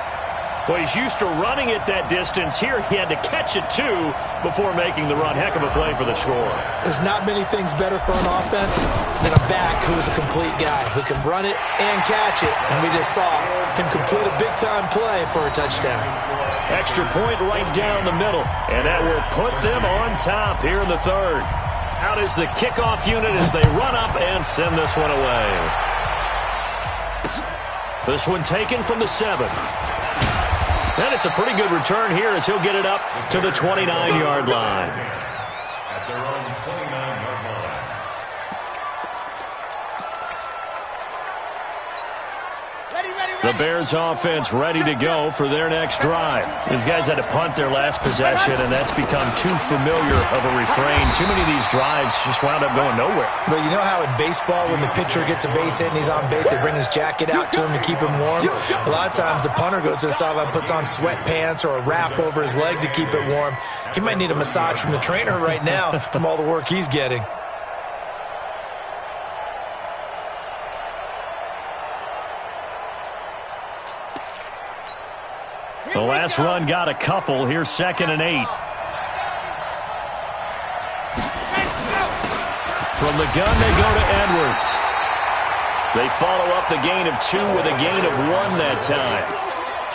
Well, he's used to running it that distance. Here he had to catch it, too, before making the run. Heck of a play for the score. There's not many things better for an offense than a back who's a complete guy, who can run it and catch it. And we just saw him complete a big-time play for a touchdown. Extra point right down the middle, and that will put them on top here in the third. Out is the kickoff unit as they run up and send this one away. This one taken from the 7. And it's a pretty good return here as he'll get it up to the 29-yard line. At their own 29-yard line. The Bears offense ready to go for their next drive. These guys had to punt their last possession, and that's become too familiar of a refrain. Too many of these drives just wound up going nowhere. But you know how in baseball, when the pitcher gets a base hit and he's on base, they bring his jacket out to him to keep him warm? A lot of times the punter goes to the sideline, puts on sweatpants or a wrap over his leg to keep it warm. He might need a massage from the trainer right now from all the work he's getting. The last run got a couple. Here's 2nd and 8. From the gun, they go to Edwards. They follow up the gain of 2 with a gain of 1 that time.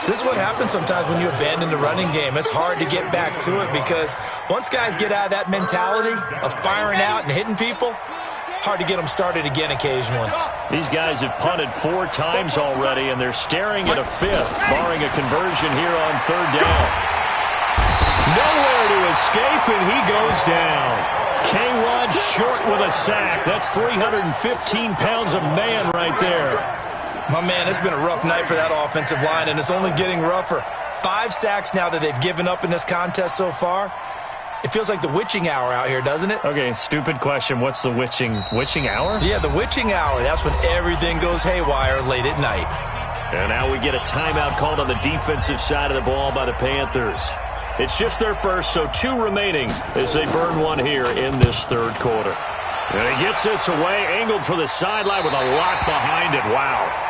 This is what happens sometimes when you abandon the running game. It's hard to get back to it because once guys get out of that mentality of firing out and hitting people, hard to get them started again occasionally. These guys have punted 4 times already, and they're staring at a 5th, barring a conversion here on 3rd down. Nowhere to escape, and he goes down. K-Rod short with a sack. That's 315 pounds of man right there. My man, it's been a rough night for that offensive line, and it's only getting rougher. 5 sacks now that they've given up in this contest so far. It feels like the witching hour out here, doesn't it? Okay, stupid question. What's the witching hour? Yeah, the witching hour. That's when everything goes haywire late at night. And now we get a timeout called on the defensive side of the ball by the Panthers. It's just their first, so 2 remaining as they burn one here in this 3rd quarter. And he gets this away, angled for the sideline with a lock behind it. Wow.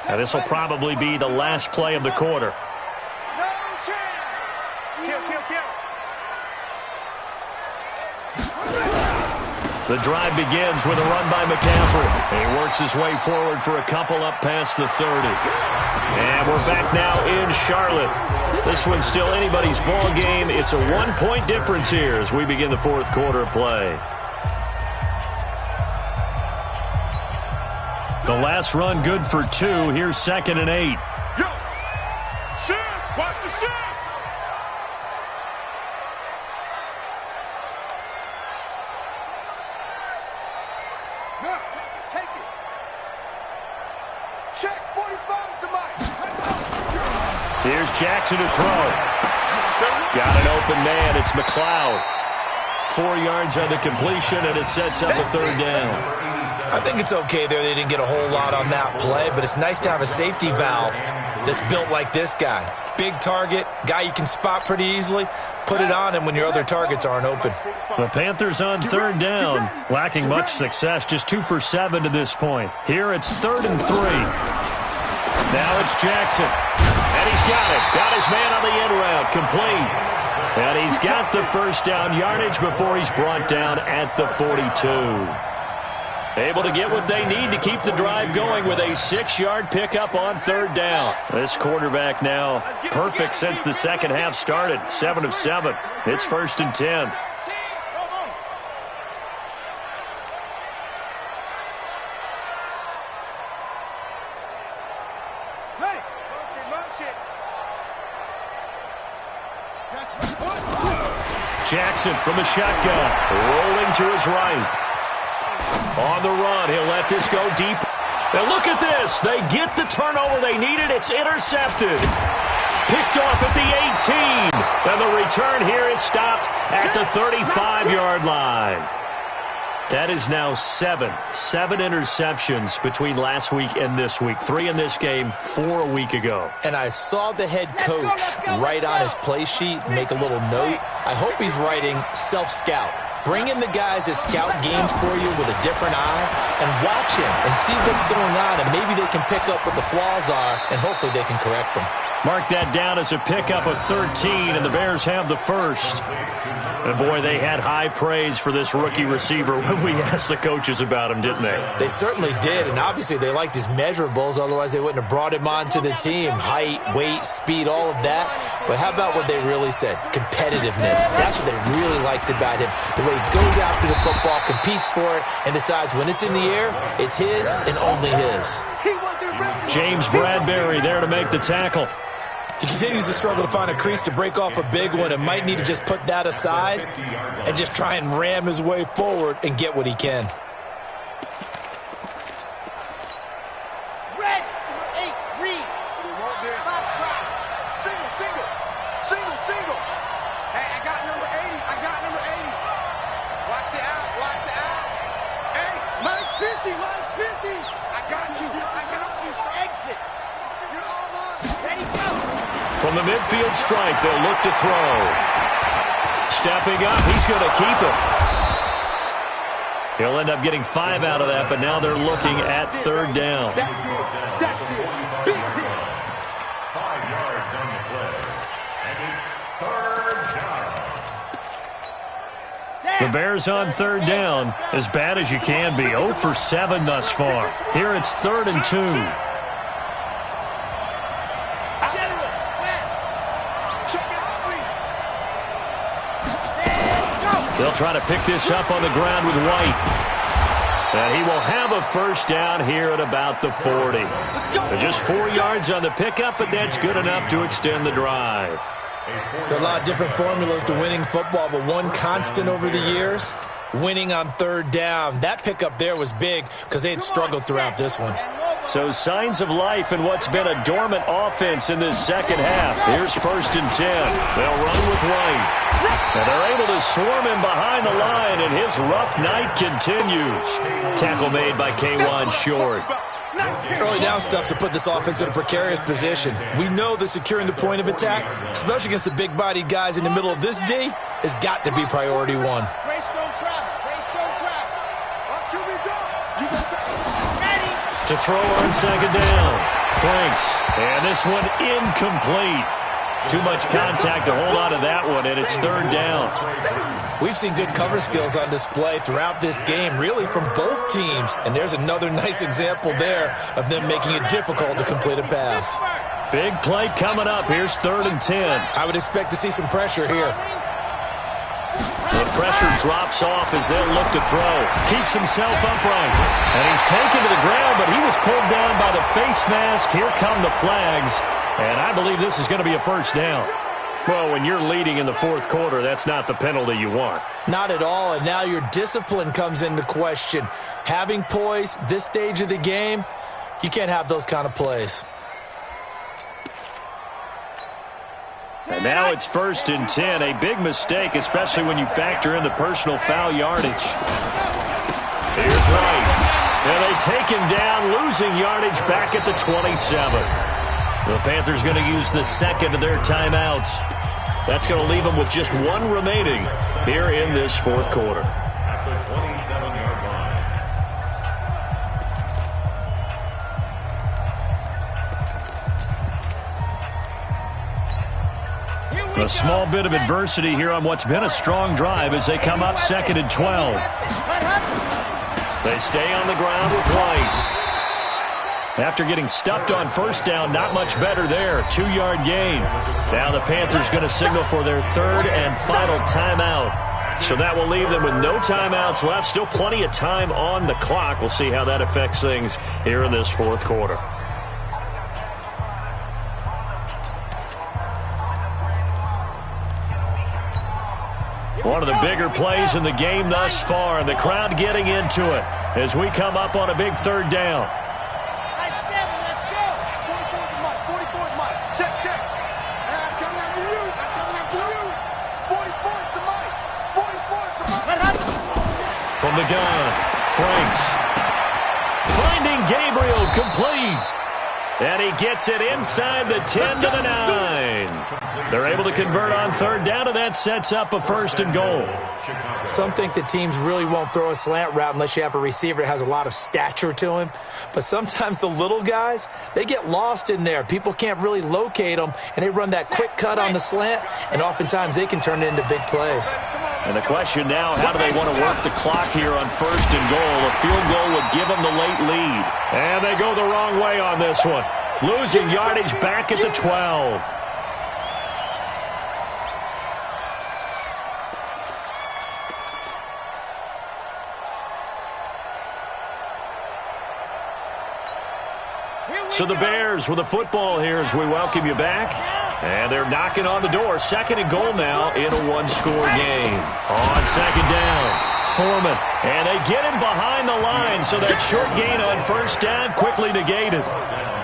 Now this will probably be the last play of the quarter. No chance. Kill. The drive begins with a run by McCaffrey. He works his way forward for a couple up past the 30. And we're back now in Charlotte. This one's still anybody's ball game. It's a 1-point difference here as we begin the 4th quarter of play. The last run good for 2. Here's 2nd and 8. Yo, shit, watch the shit. No, take it. Check 45 to Mike. Here's Jackson to throw. Got an open man. It's McLeod. 4 yards on the completion, and it sets up a 3rd down. I think it's okay there. They didn't get a whole lot on that play, but it's nice to have a safety valve that's built like this guy. Big target, guy you can spot pretty easily. Put it on him when your other targets aren't open. The Panthers on 3rd down, lacking much success, just 2 for 7 to this point. Here it's 3rd and 3. Now it's Jackson, and he's got it. Got his man on the end route, complete. And he's got the 1st down yardage before he's brought down at the 42. Able to get what they need to keep the drive going with a 6-yard pickup on third down. This quarterback now perfect since the second half started. 7 of 7. It's 1st and 10. Jackson from the shotgun, rolling to his right. On the run, he'll let this go deep. And look at this. They get the turnover they needed. It's intercepted. Picked off at the 18. And the return here is stopped at the 35-yard line. That is now 7 interceptions between last week and this week. 3 in this game, 4 a week ago. And I saw the head coach write on his play sheet, make a little note. I hope he's writing self-scout. Bring in the guys that scout games for you with a different eye and watch him and see what's going on, and maybe they can pick up what the flaws are, and hopefully they can correct them. Mark that down as a pickup of 13, and the Bears have the first. And, boy, they had high praise for this rookie receiver when we asked the coaches about him, didn't they? They certainly did, and obviously they liked his measurables. Otherwise, they wouldn't have brought him onto the team. Height, weight, speed, all of that. But how about what they really said? Competitiveness. That's what they really liked about him. The way he goes after the football, competes for it, and decides when it's in the air, it's his and only his. James Bradbury there to make the tackle. He continues to struggle to find a crease to break off a big one and might need to just put that aside and just try and ram his way forward and get what he can. Red, 8, read. Box try. Single. Hey, I got number 80. Watch the out. Hey, minus 50. I got you. Exit. You're all mine. Ready, go. From the midfield stripe, they'll look to throw. Stepping up, he's going to keep it. He'll end up getting 5 out of that, but now they're looking at third down. That's it. Big hit. 5 yards on the play. And it's third down. The Bears on third down, as bad as you can be. 0 for 7 thus far. Here it's 3rd and 2. They'll try to pick this up on the ground with White. And he will have a first down here at about the 40. Just 4 yards on the pickup, but that's good enough to extend the drive. There are a lot of different formulas to winning football, but one constant over the years, winning on third down. That pickup there was big because they had struggled throughout this one. So signs of life in what's been a dormant offense in this second half. Here's 1st and 10. They'll run with White. And they're able to swarm him behind the line, and his rough night continues. Tackle made by K'Wan Short. Early down stuff to put this offense in a precarious position. We know that securing the point of attack, especially against the big-bodied guys in the middle of this D, has got to be priority 1. Race don't travel. Up to we go. You got ready. To throw on second down. Franks. And this one incomplete. Too much contact to hold on to that one, and it's third down. We've seen good cover skills on display throughout this game, really from both teams. And there's another nice example there of them making it difficult to complete a pass. Big play coming up. Here's 3rd and 10. I would expect to see some pressure here. The pressure drops off as they'll look to throw. Keeps himself upright. And he's taken to the ground, but he was pulled down by the face mask. Here come the flags. And I believe this is going to be a first down. Well, when you're leading in the 4th quarter, that's not the penalty you want. Not at all, and now your discipline comes into question. Having poise this stage of the game, you can't have those kind of plays. And now it's 1st and 10. A big mistake, especially when you factor in the personal foul yardage. Here's White. And they take him down, losing yardage back at the 27. The Panthers going to use the second of their timeouts. That's going to leave them with just 1 remaining here in this 4th quarter. At the 27-yard line. A small bit of adversity here on what's been a strong drive as they come up 2nd and 12. They stay on the ground with White. After getting stuffed on first down, not much better there. 2-yard gain. Now the Panthers going to signal for their third and final timeout. So that will leave them with no timeouts left. Still plenty of time on the clock. We'll see how that affects things here in this fourth quarter. One of the bigger plays in the game thus far, and the crowd getting into it as we come up on a big third down. From the gun, Franks finding Gabriel, complete. And he gets it inside the 10 to the 9. They're able to convert on third down, and that sets up a first and goal. Some think the teams really won't throw a slant route unless you have a receiver that has a lot of stature to him. But sometimes the little guys, they get lost in there. People can't really locate them, and they run that quick cut on the slant, and oftentimes they can turn it into big plays. And the question now, how do they want to work the clock here on first and goal? A field goal would give them the late lead. And they go the wrong way on this one. Losing yardage back at the 12. So the Bears with the football here as we welcome you back. And they're knocking on the door. Second and goal now in a one-score game. On second down, Foreman. And they get him behind the line, so that short gain on first down quickly negated.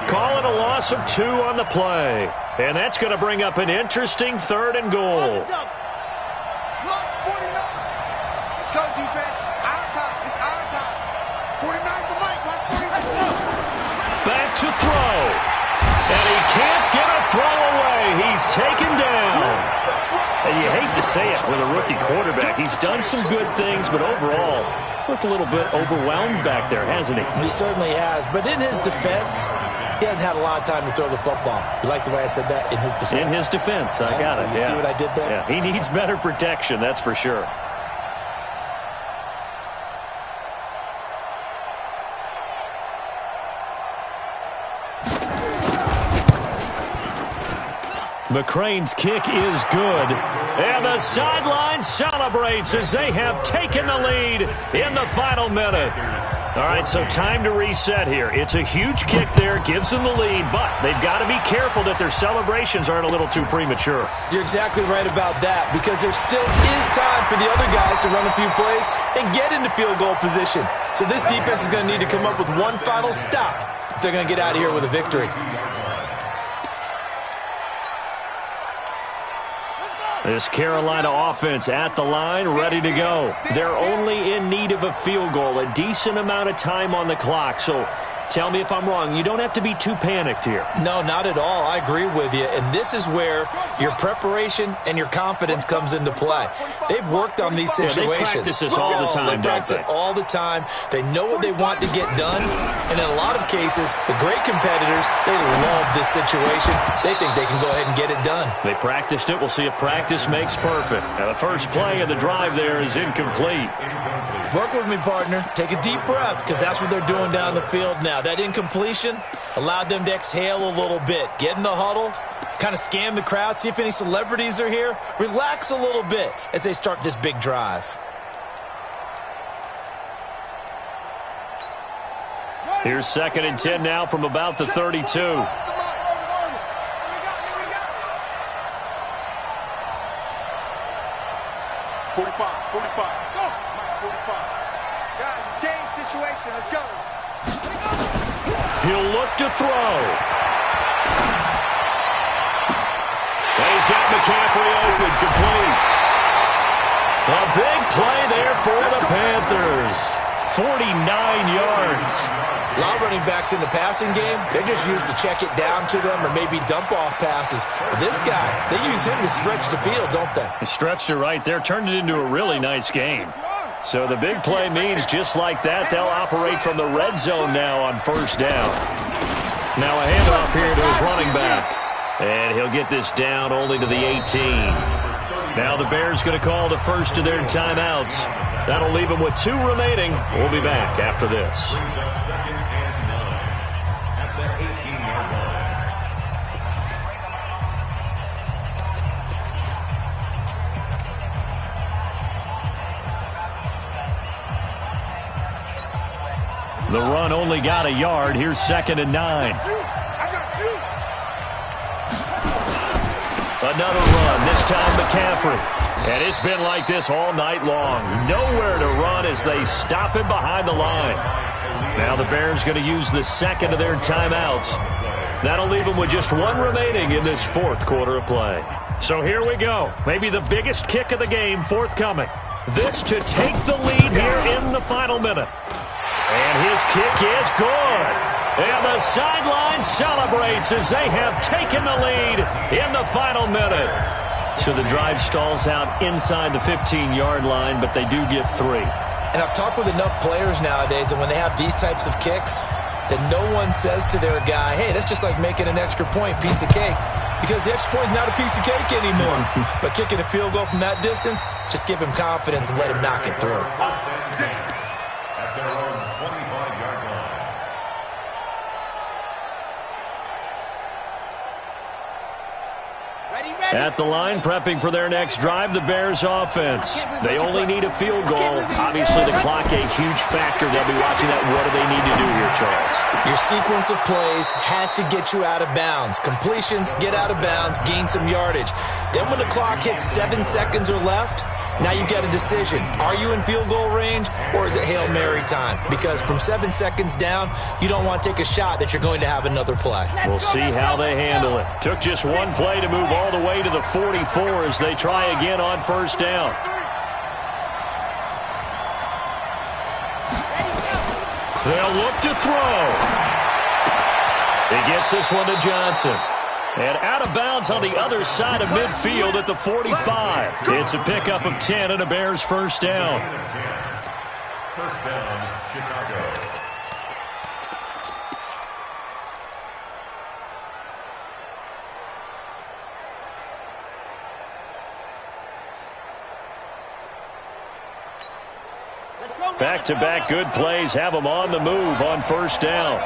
Call it a loss of 2 on the play. And that's going to bring up an interesting third and goal. Let's go, defense. Our time. It's our time. 49's the mic. Watch 49. Back to throw. And he can't get a throw away. He's taken down. And you hate to say it with a rookie quarterback. He's done some good things, but overall, looked a little bit overwhelmed back there, hasn't he? He certainly has. But in his defense, he hasn't had a lot of time to throw the football. You like the way I said that? In his defense? In his defense. I got it. You see what I did there? Yeah, he needs better protection, that's for sure. McCrane's kick is good. And the sideline celebrates as they have taken the lead in the final minute. All right, so time to reset here. It's a huge kick there, gives them the lead, but they've got to be careful that their celebrations aren't a little too premature. You're exactly right about that, because there still is time for the other guys to run a few plays and get into field goal position. So this defense is going to need to come up with one final stop if they're going to get out of here with a victory. This Carolina offense at the line, ready to go. They're only in need of a field goal, a decent amount of time on the clock. So tell me if I'm wrong. You don't have to be too panicked here. No, not at all. I agree with you. And this is where your preparation and your confidence comes into play. They've worked on these situations. They practice this all the time, They practice it all the time. They know what they want to get done. And in a lot of cases, the great competitors, they love this situation. They think they can go ahead and get it done. They practiced it. We'll see if practice makes perfect. Now, the first play of the drive there is incomplete. Work with me, partner. Take a deep breath, because that's what they're doing down the field now. That incompletion allowed them to exhale a little bit. Get in the huddle, kind of scan the crowd, see if any celebrities are here. Relax a little bit as they start this big drive. Here's 2nd and 10 now from about the 32. 45, 45. Go. 45. Guys, it's game situation. Let's go. He'll look to throw. And he's got McCaffrey open, complete. A big play there for the Panthers. 49 yards. A lot of running backs in the passing game, they're just used to check it down to them or maybe dump off passes. But this guy, they use him to stretch the field, don't they? He stretched it right there, turned it into a really nice game. So the big play means just like that, they'll operate from the red zone now on first down. Now a handoff here to his running back. And he'll get this down only to the 18. Now the Bears going to call the first of their timeouts. That'll leave him with 2 remaining. We'll be back after this. Brings up 2nd and 9 at the 18-yard line. The run only got a yard. Here's 2nd and 9. I got you. Another run, this time McCaffrey. And it's been like this all night long. Nowhere to run as they stop him behind the line. Now the Bears going to use the second of their timeouts. That'll leave them with just 1 remaining in this 4th quarter of play. So here we go. Maybe the biggest kick of the game forthcoming. This to take the lead here in the final minute. And his kick is good. And the sideline celebrates as they have taken the lead in the final minute. So the drive stalls out inside the 15-yard line, but they do get 3. And I've talked with enough players nowadays, and when they have these types of kicks, that no one says to their guy, hey, that's just like making an extra point, piece of cake. Because the extra point is not a piece of cake anymore. But kicking a field goal from that distance, just give him confidence and let him knock it through. At their own 25-yard line. At the line, prepping for their next drive, the Bears offense. They only need a field goal. Obviously, the clock a huge factor. They'll be watching that. What do they need to do here, Charles? Your sequence of plays has to get you out of bounds. Completions, get out of bounds, gain some yardage. Then when the clock hits 7 seconds or left, now you get a decision. Are you in field goal range, or is it Hail Mary time? Because from 7 seconds down, you don't want to take a shot that you're going to have another play. We'll see how they handle it. Took just 1 play to move all the way to the 44 as they try again on 1st down. They'll look to throw. He gets this one to Johnson. And out of bounds on the other side of midfield at the 45. It's a pickup of 10 and a Bears 1st down. 1st down, Chicago. Back-to-back good plays have them on the move on 1st down.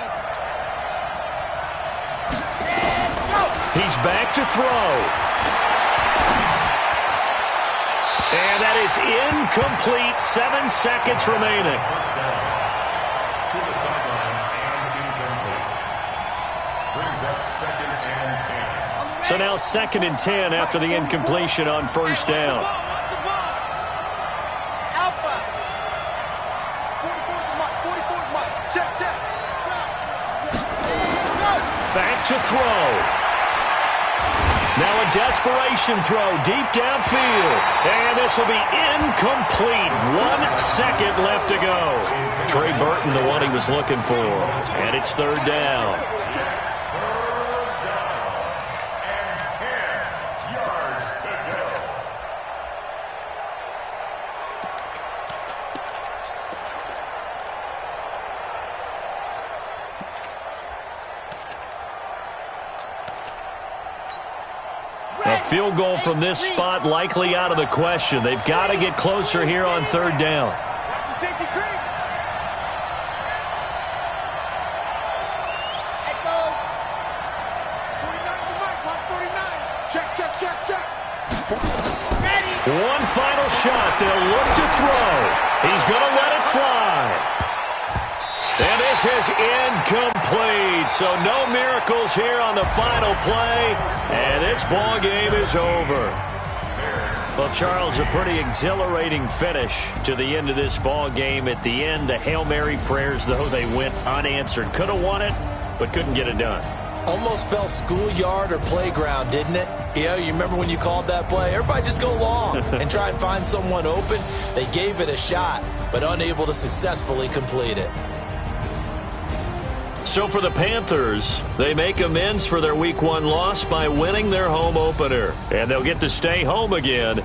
He's back to throw. And that is incomplete. 7 seconds remaining. First down. To the sideline and incomplete. Brings up 2nd and 10. So now 2nd and 10 after the incompletion on 1st down. Alpha. 44's Mike. 44's Mike. Check. Back to throw. Now a desperation throw deep downfield. And this will be incomplete. 1 second left to go. Trey Burton, the one he was looking for. And it's 3rd down. 3rd down. And 10 yards to go. A field goal from this spot likely out of the question. They've got to get closer here on 3rd down. Watch the safety creep. Echo. 49's the Mike. Mark 49. Check. Ready. One final shot. They'll look to throw. He's going to let it fly. And this is incomplete. So no miracles here on the final play. And this ball game is over. Well, Charles, a pretty exhilarating finish to the end of this ball game. At the end, the Hail Mary prayers, though, they went unanswered. Could have won it, but couldn't get it done. Almost felt schoolyard or playground, didn't it? You remember when you called that play? Everybody just go long and try and find someone open. They gave it a shot, but unable to successfully complete it. So for the Panthers, they make amends for their Week 1 loss by winning their home opener. And they'll get to stay home again